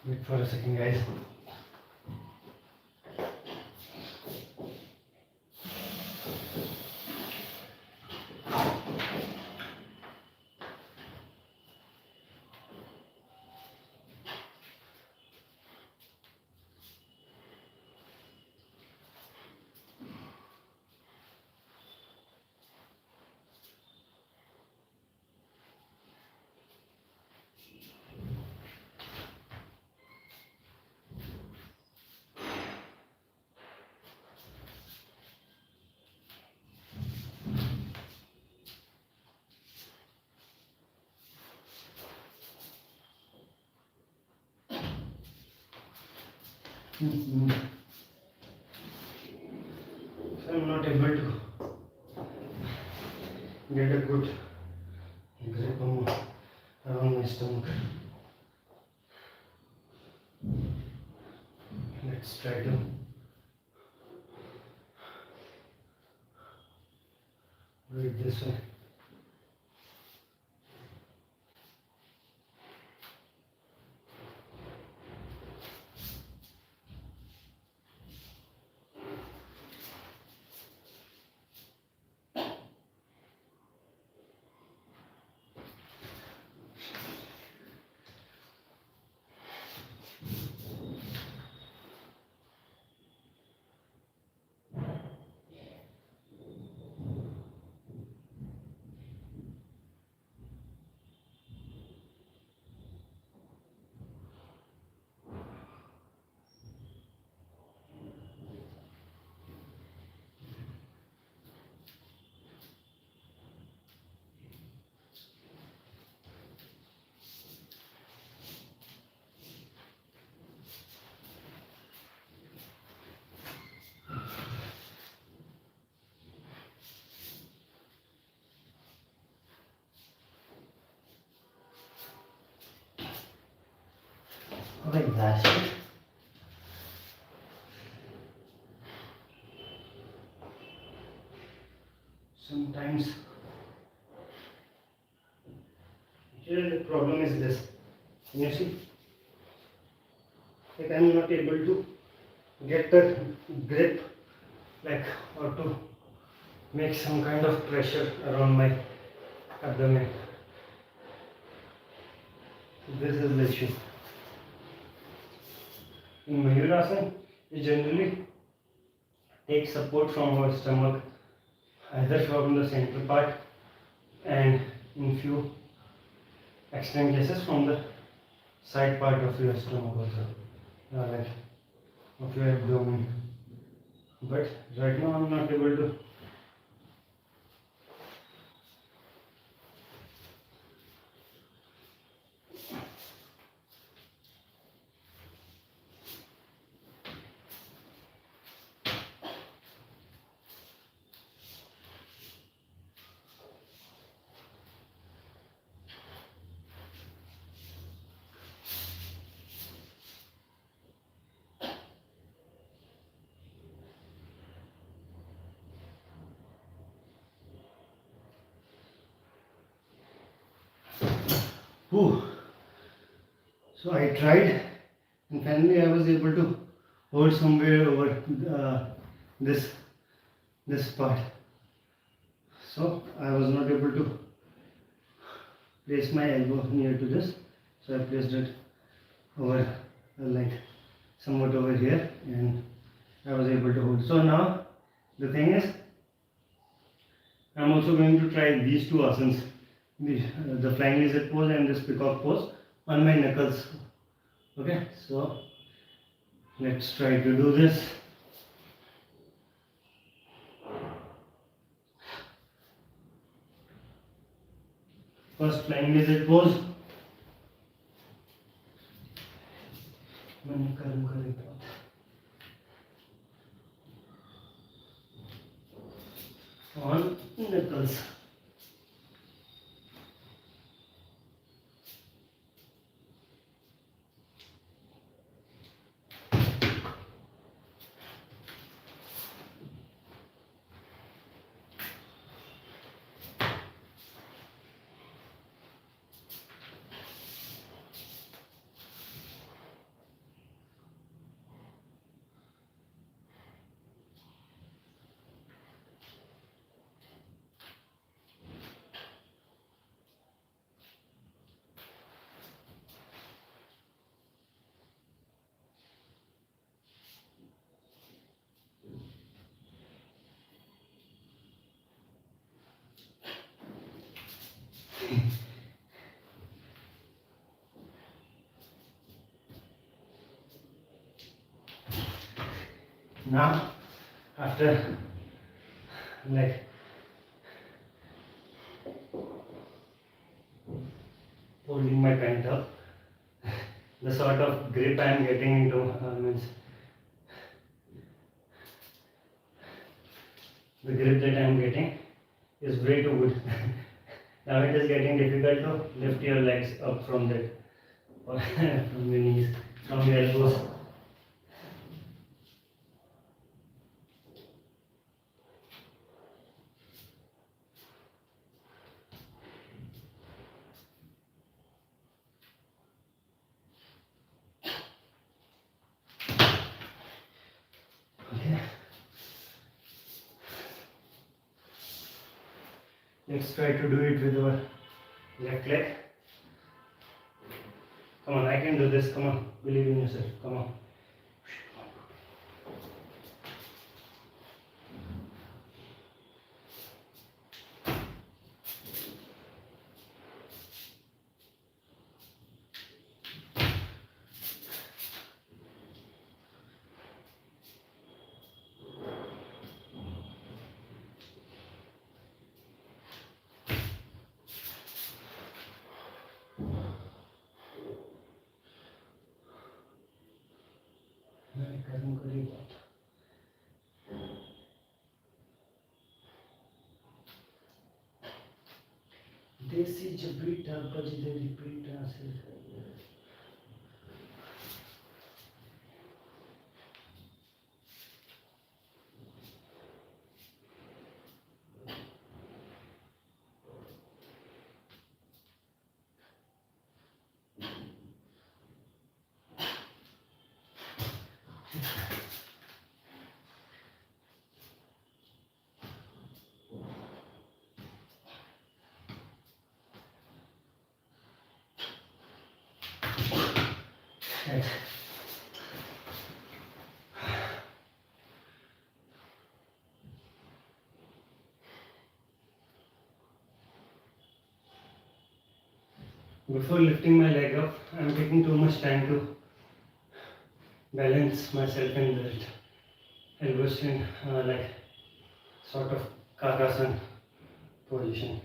Wait for a second, guys. So I'm not able to get a good grip around my stomach. Let's try to do it this way. Like that. Sometimes here the problem is this. Can you see? Like I'm not able to get the grip, like, or to make some kind of pressure around my abdomen. This is the issue. In Mayurasana, we generally take support from our stomach, either from the central part and in few extreme cases from the side part of your stomach also, like of your abdomen. But right now I'm not able to. Whew. So I tried, and finally I was able to hold somewhere over this part. So I was not able to place my elbow near to this, so I placed it over like somewhat over here, and I was able to hold. So now the thing is, I'm also going to try these two asanas, the flying lizard pose and this peacock pose, on my knuckles. Okay, so let's try to do this. First flying lizard pose. On knuckles. Now, after like holding my pant up, the sort of grip I am getting into means the grip that I am getting is way too good. Now it is getting difficult to lift your legs up from that, from the knees, from the elbows. Okay. Let's try to do it with our left leg. Come on, I can do this. Come on, believe in yourself. Come on. देसी जबरीटा बजदे रिपीटा से Right. Before lifting my leg up, I am taking too much time to balance myself in that elbows in like sort of Kakasana position.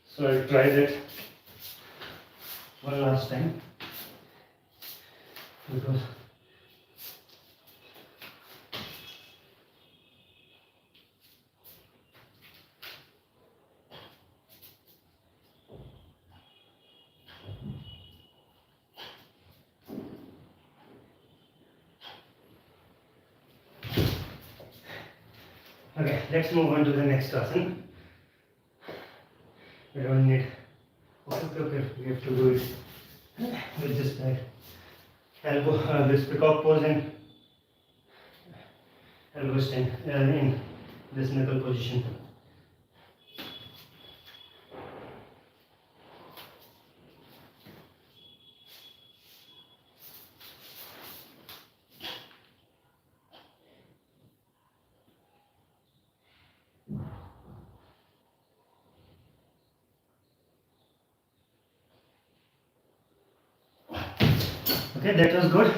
So I'll try that one last time because okay, let's move on to the next asana. We don't need. Okay. We have to do it with this side. Elbow, this peacock pose and elbow stand in this knuckle position. Okay, that was good.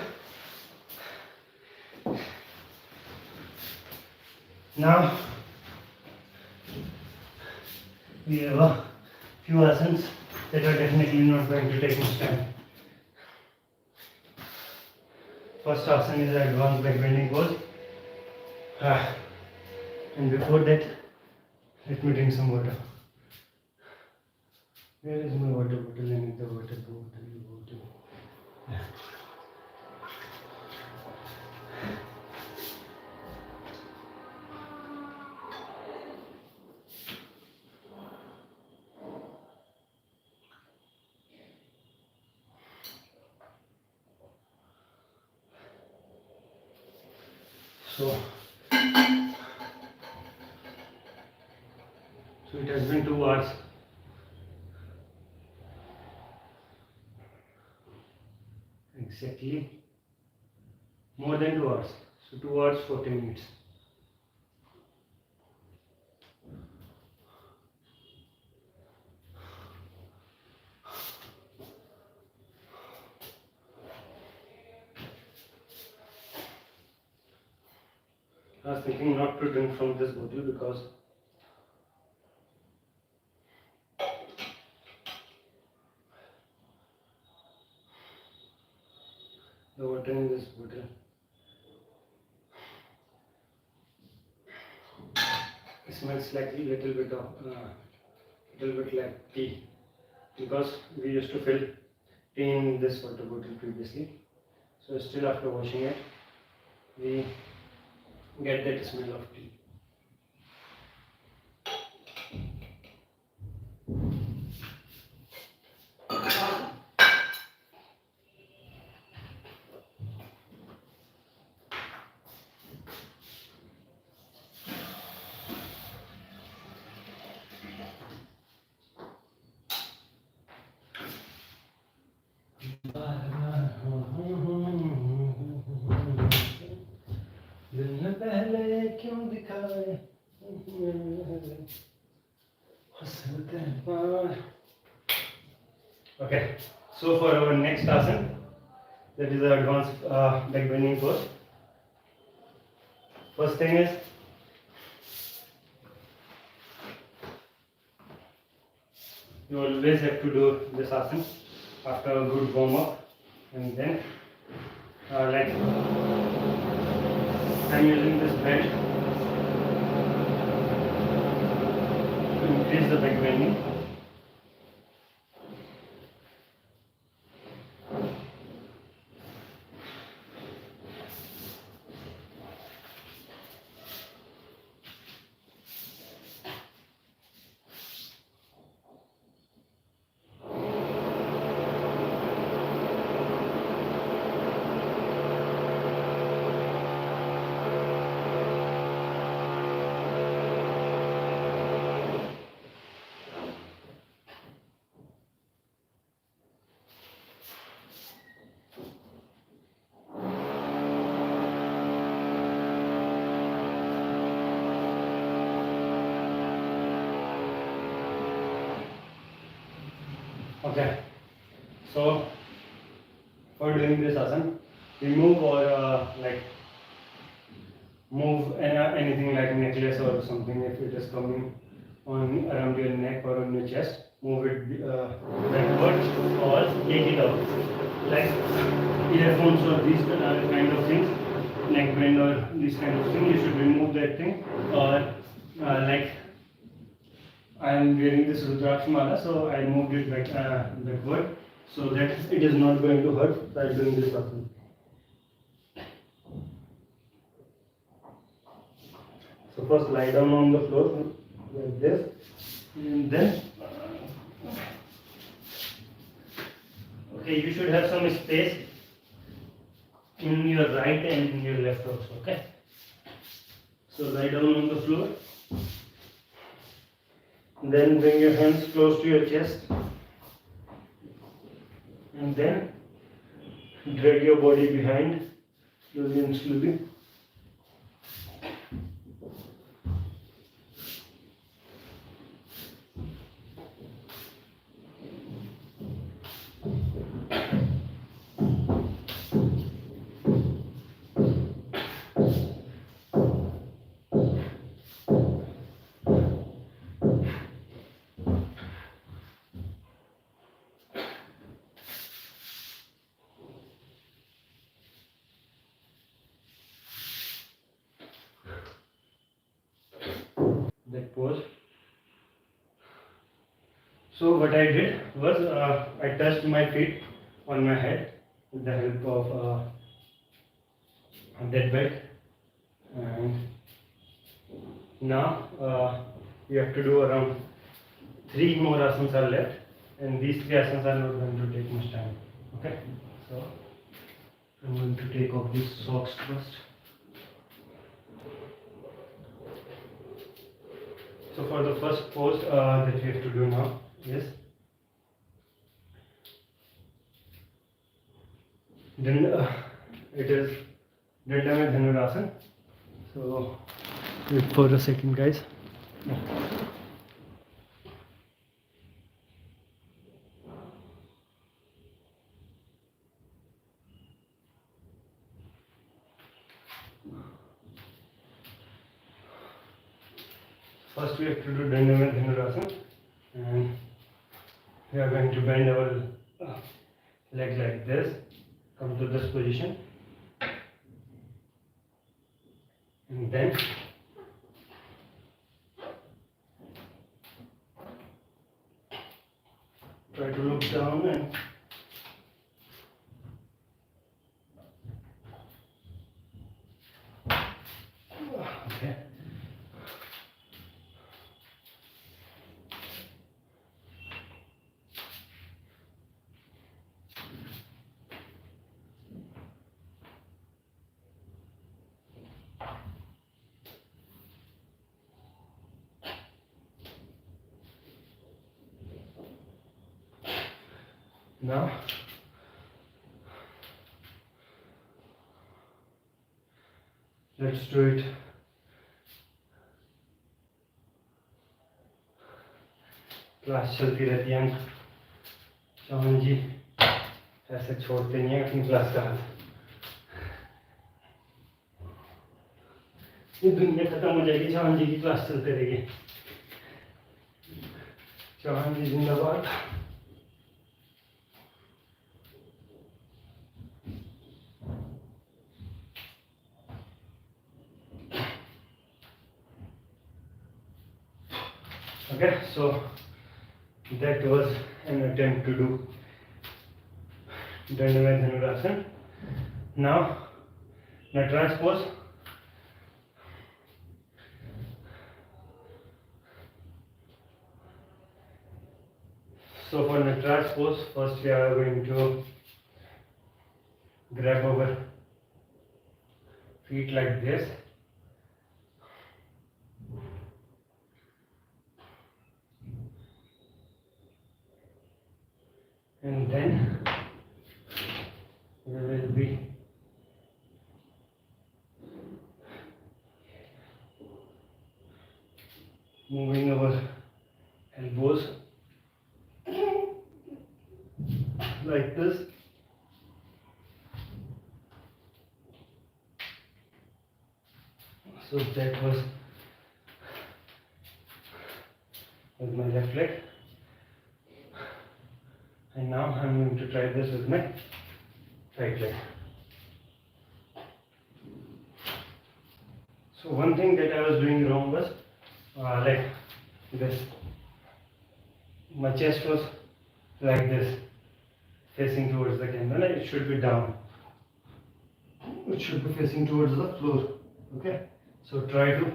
Now we have a few asanas that are definitely not going to take much time. First asana is advanced back bending pose. And before that, let me drink some water. Where is my water bottle? I need the water bottle. Yeah. So it has been 2 hours. Exactly. More than 2 hours. So 2 hours 40 minutes. I was thinking not to drink from this bottle because the water in this bottle smells like a little bit like tea, because we used to fill tea in this water bottle previously. So still after washing it, we get that smell of tea. Okay, so for our next asana, that is the advanced back bending pose. First thing is you always have to do this asana after a good warm up, and then like I'm using this belt to increase the back bending. Okay, so for doing this asana, remove or like move anything like necklace or something if it is coming on around your neck or on your chest. Move it backward or take it out. Like earphones or these kind of things, neck band or this kind of thing, you should remove that thing. Or like I am wearing this Rudraksh mala, so I moved it backward so that it is not going to hurt by doing this asana. So first lie down on the floor like this, and then Okay, you should have some space in your right and in your left also. Okay, so lie down on the floor, then bring your hands close to your chest, and then drag your body behind slowly and slowly. That pose. So what I did was I touched my feet on my head with the help of that belt, and now you have to do around 3 more asanas are left, and these 3 asanas are not going to take much time. Okay, so I'm going to take off these socks first. So for the first pose that we have to do now is then it is Dandamay Dhanurasana. So wait for a second, guys. First we have to do Dandamay Dhanurasana, and we are going to bend our leg like this, come to this position, and then try to look down and okay. Now let's do it class चलती रहती है। चौहान जी ऐसे छोड़ते नहीं है अपनी class का हाथ। ये दुनिया खत्म हो जाएगी, चौहान जी की क्लास चलते रहेगी। चौहान जी जिंदाबाद। Okay, so that was an attempt to do Dandamay Dhanurasana. Now, Nataraj pose. So for Nataraj pose, first we are going to grab our feet like this. And then we will be moving our elbows like this. So that was with my left leg. And now I'm going to try this with my right leg. So one thing that I was doing wrong was like this. My chest was like this, facing towards the camera. It should be down. It should be facing towards the floor. Okay. So try to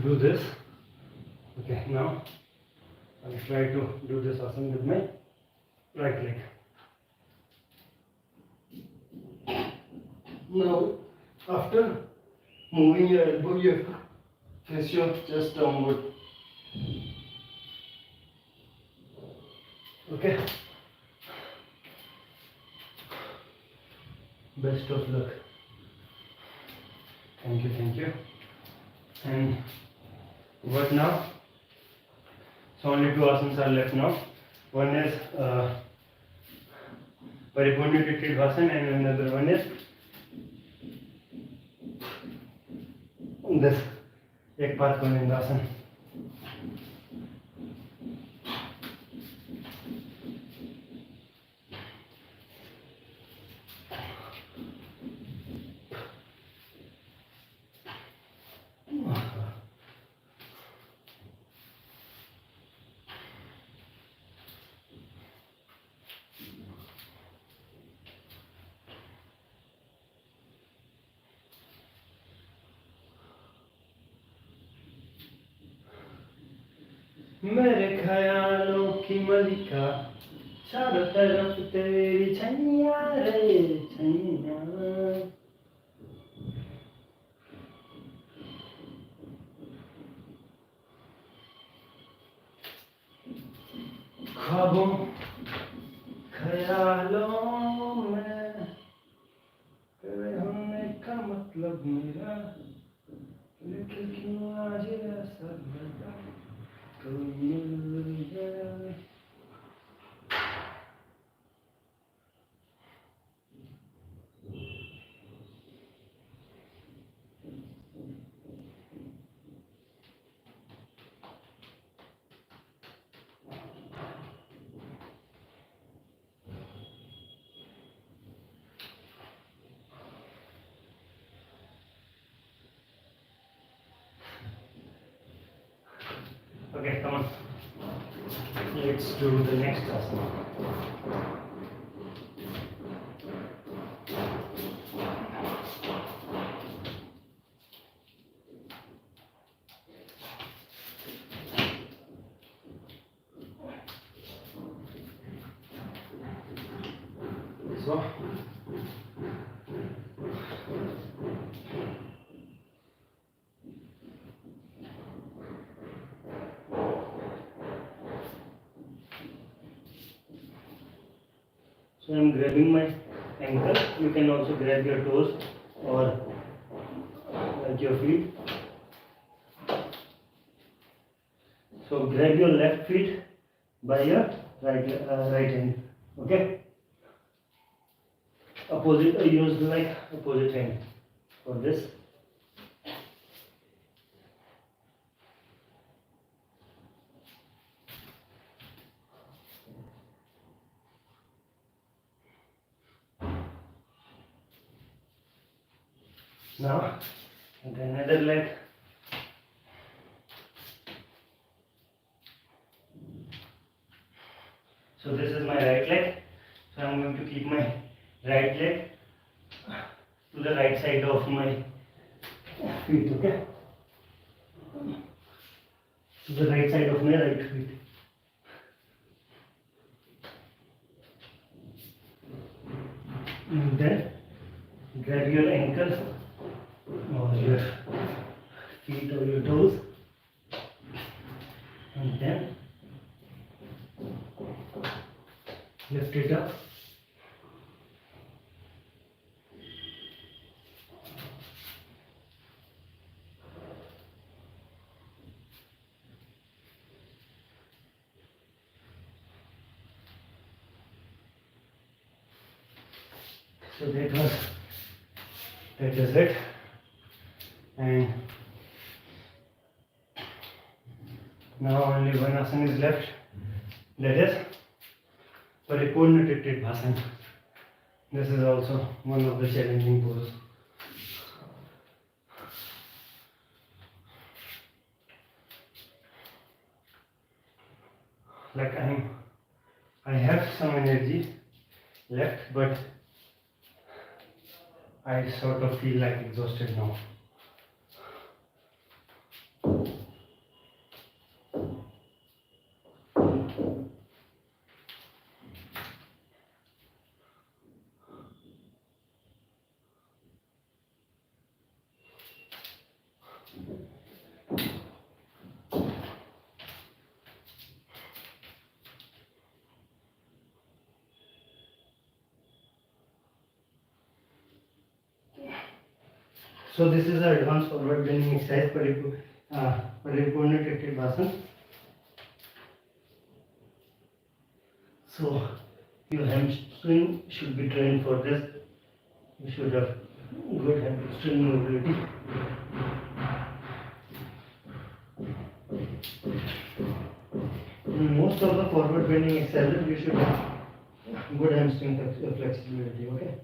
do this. Okay, now I'll try to do this asana with my right leg. Now, after moving your elbow, you have to face your chest downward. Okay. Best of luck. Thank you, thank you. And what now? So only two asanas are left now. One is Paripurna Tritvasana and another one is this Ekpatkonindasana. मेरे ख्यालों की मलिका चारों तरफ तेरी छैया रे छैया ख्वाबों ख्यालों में तेरे होने का मतलब मेरा लेकिन क्यों आज ऐसा लगा Okay, come on. Let's do the next asana. So, I'm grabbing my ankle. You can also grab your toes or like your feet. So grab your left feet by your right hand. Okay. Opposite. Use like opposite hand for this. Now, and another leg. So this is my right leg. So I'm going to keep my right leg to the right side of my feet. Okay. To the right side of my right feet. And then grab your ankle or your feet or your toes, and then lift it up. So that is it. And now only one asana is left, that is Paripurna Tritvasana. This is also one of the challenging poses. Like I have some energy left, but I sort of feel like exhausted now. So this is our advanced forward bending exercise, Paripurna Trittibhasan. So your hamstring should be trained for this. You should have good hamstring mobility. In most of the forward bending exercises, you should have good hamstring flexibility. Okay.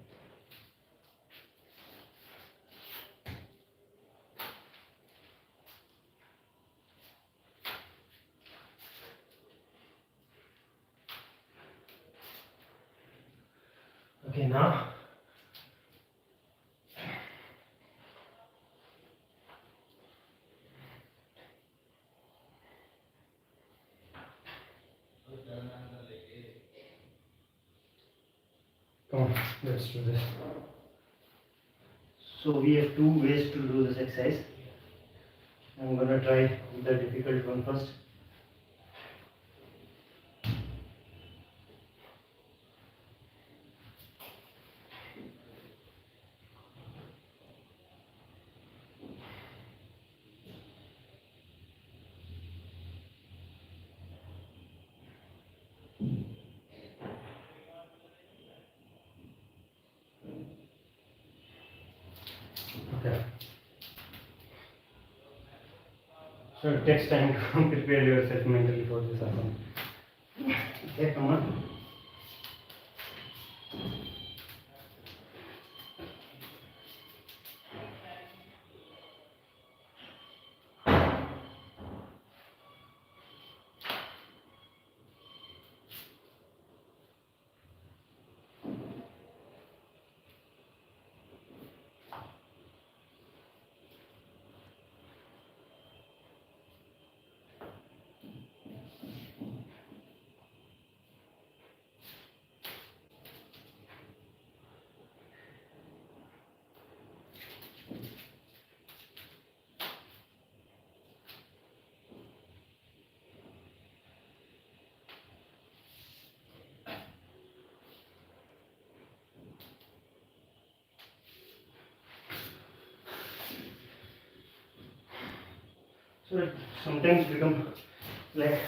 Okay, now come on, let's do this. So we have two ways to do this exercise. I'm gonna try the difficult one first. Okay. So it takes time to prepare yourself mentally for this asana. Okay, come on. So it sometimes become like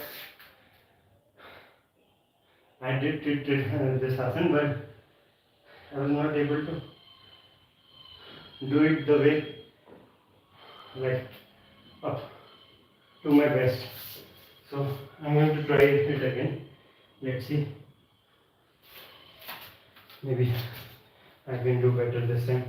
I did this asana, but I was not able to do it the way like up to my best. So I'm going to try it again. Let's see. Maybe I can do better this time.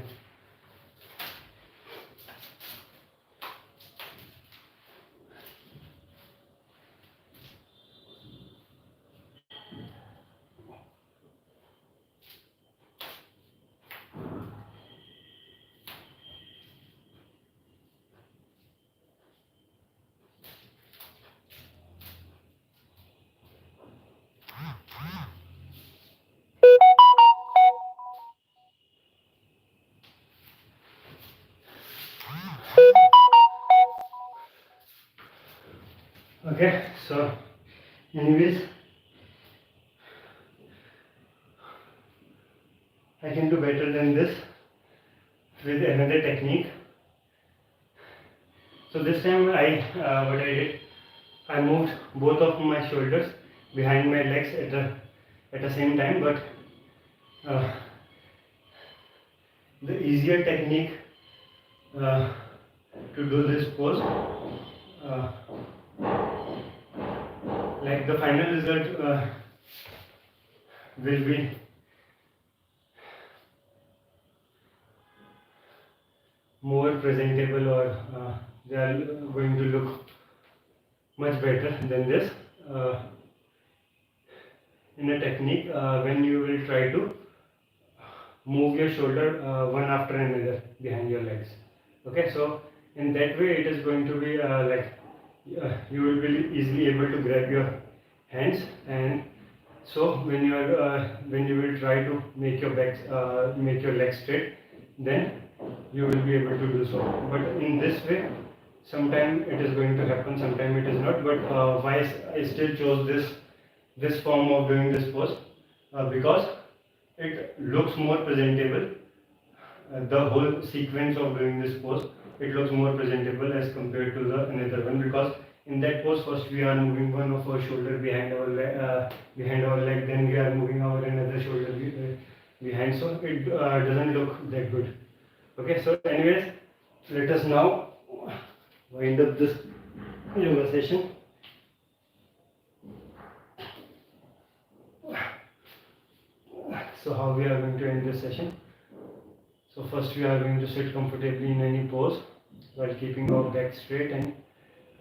Okay, so anyways, I can do better than this with another technique. So this time what I did, I moved both of my shoulders behind my legs at the same time, but the easier technique to do this pose, like the final result will be more presentable, or they are going to look much better than this in a technique when you will try to move your shoulder one after another behind your legs. Okay, so in that way it is going to be you will be easily able to grab your hands, and so when you will try to make your legs straight, then you will be able to do so. But in this way, sometime it is going to happen, sometime it is not. But why I still chose this form of doing this pose, because it looks more presentable the whole sequence of doing this pose, it looks more presentable as compared to the another one, because in that pose first we are moving one of our shoulder behind our leg, then we are moving our another shoulder behind, so it doesn't look that good. Okay, so anyways, let us now wind up this yoga session. So how we are going to end this session? So first we are going to sit comfortably in any pose while keeping our back straight and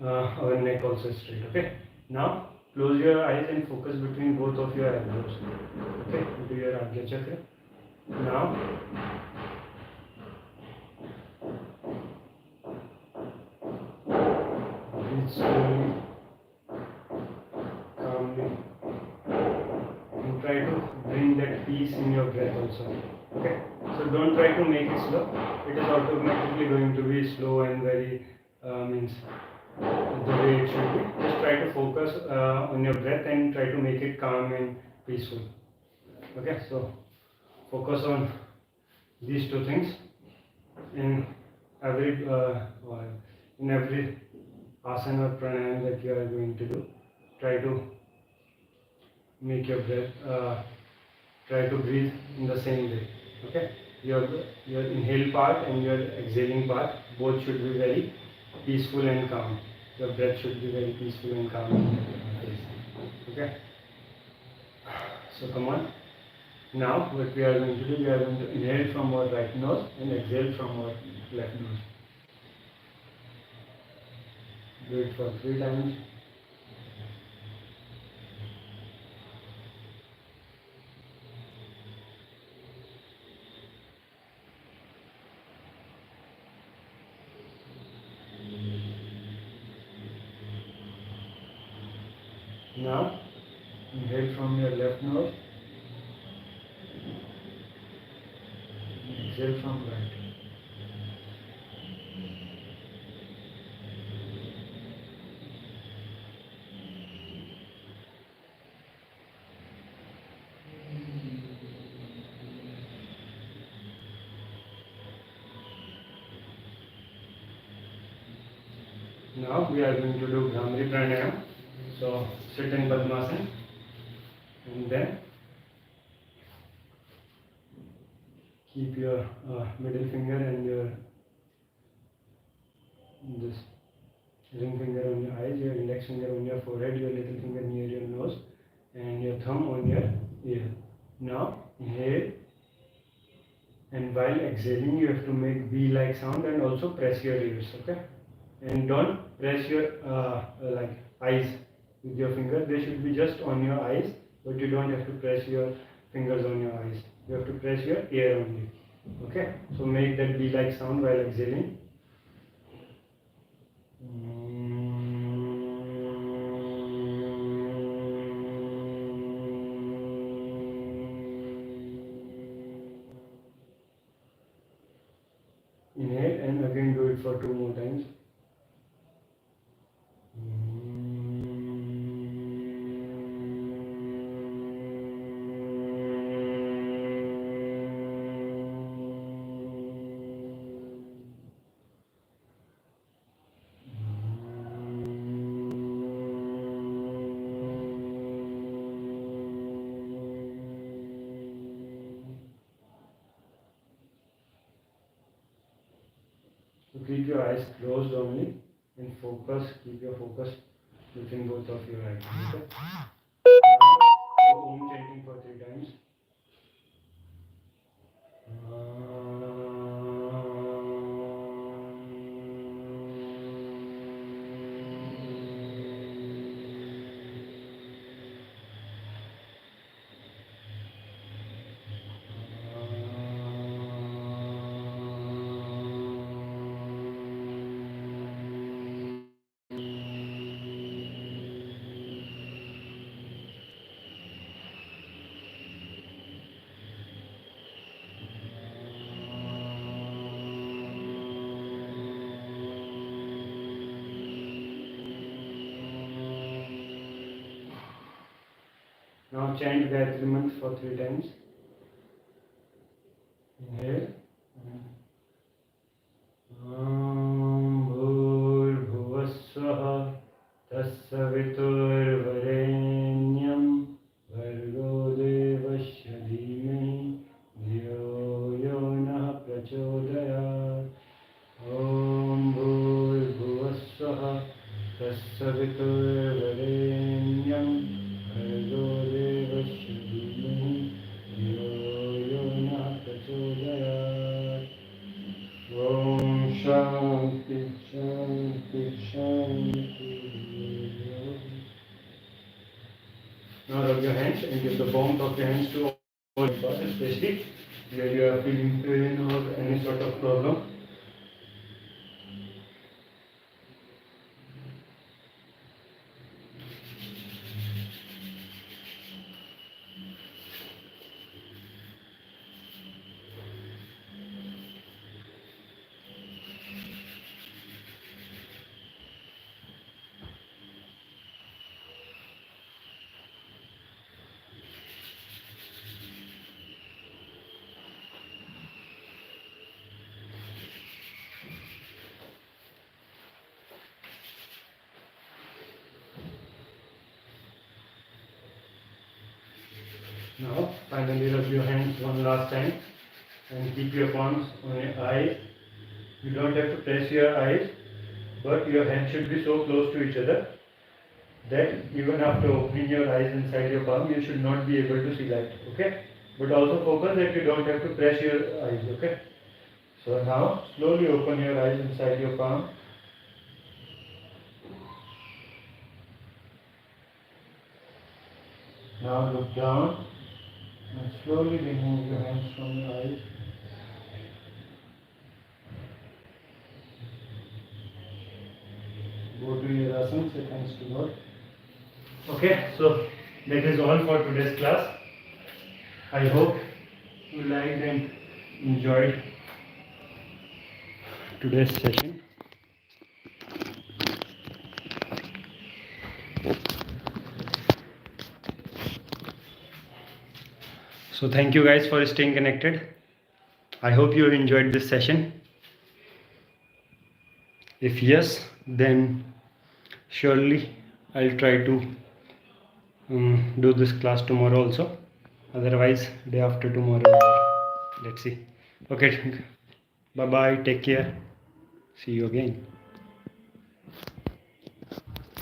our neck also straight. Okay. Now close your eyes and focus between both of your elbows. Okay, into your Ajna chakra. Now breathe slowly, calmly, and try to bring that peace in your breath also. Okay, so don't try to make it slow. It is automatically going to be slow and very means the way it should be. Just try to focus on your breath and try to make it calm and peaceful. Okay, so focus on these two things in every asana or pranayam that you are going to do. Try to make your breath. Try to breathe in the same way. Okay, your inhale part and your exhaling part both should be very peaceful and calm. Your breath should be very peaceful and calm. Okay, so come on. Now what we are going to do, we are going to inhale from our right nose and exhale from our left nose. Do it for 3 times. Now inhale from your left nose, exhale from right. Now we are going to do Bhramari Pranayam. So sit in Padmasana and then keep your middle finger and your this ring finger on your eyes, your index finger on your forehead, your little finger near your nose, and your thumb on your ear. Now inhale, and while exhaling you have to make V-like sound and also press your ears. Okay, and don't press your like eyes with your finger. They should be just on your eyes, but you don't have to press your fingers on your eyes. You have to press your ear only. Okay, so make that V-like sound while exhaling. Inhale and again do it for 2 more times. So keep your eyes closed only and focus, keep your focus between both of your eyes. Okay? Now, do Om chanting for 3 times. Now chant Gayatri Mantra for 3 times. Inhale and प्रचोदयात् ॐ भूर्भुवस्सुः तत्सवितुर्वरेण्यं भर्गो देवस्य धीमहि धियो यो नः प्रचोदयात् ॐ शान्ति शान्ति शान्ति. Now rub your hands and give the palms of your hands to all your body, especially where you are feeling pain or any sort of problem. Now, finally rub your hands one last time and keep your palms on your eyes. You don't have to press your eyes, but your hands should be so close to each other that even after opening your eyes inside your palm, you should not be able to see light, okay? But also focus that you don't have to press your eyes, okay? So now, slowly open your eyes inside your palm. Now look down. And slowly remove your hands from your eyes. Go to your Asanas, say thanks to God. Okay, so that is all for today's class. I hope you liked and enjoyed today's session. So thank you guys for staying connected. I hope you enjoyed this session. If yes, then surely I'll try to do this class tomorrow also. Otherwise, day after tomorrow. Let's see. Okay. Bye bye. Take care. See you again.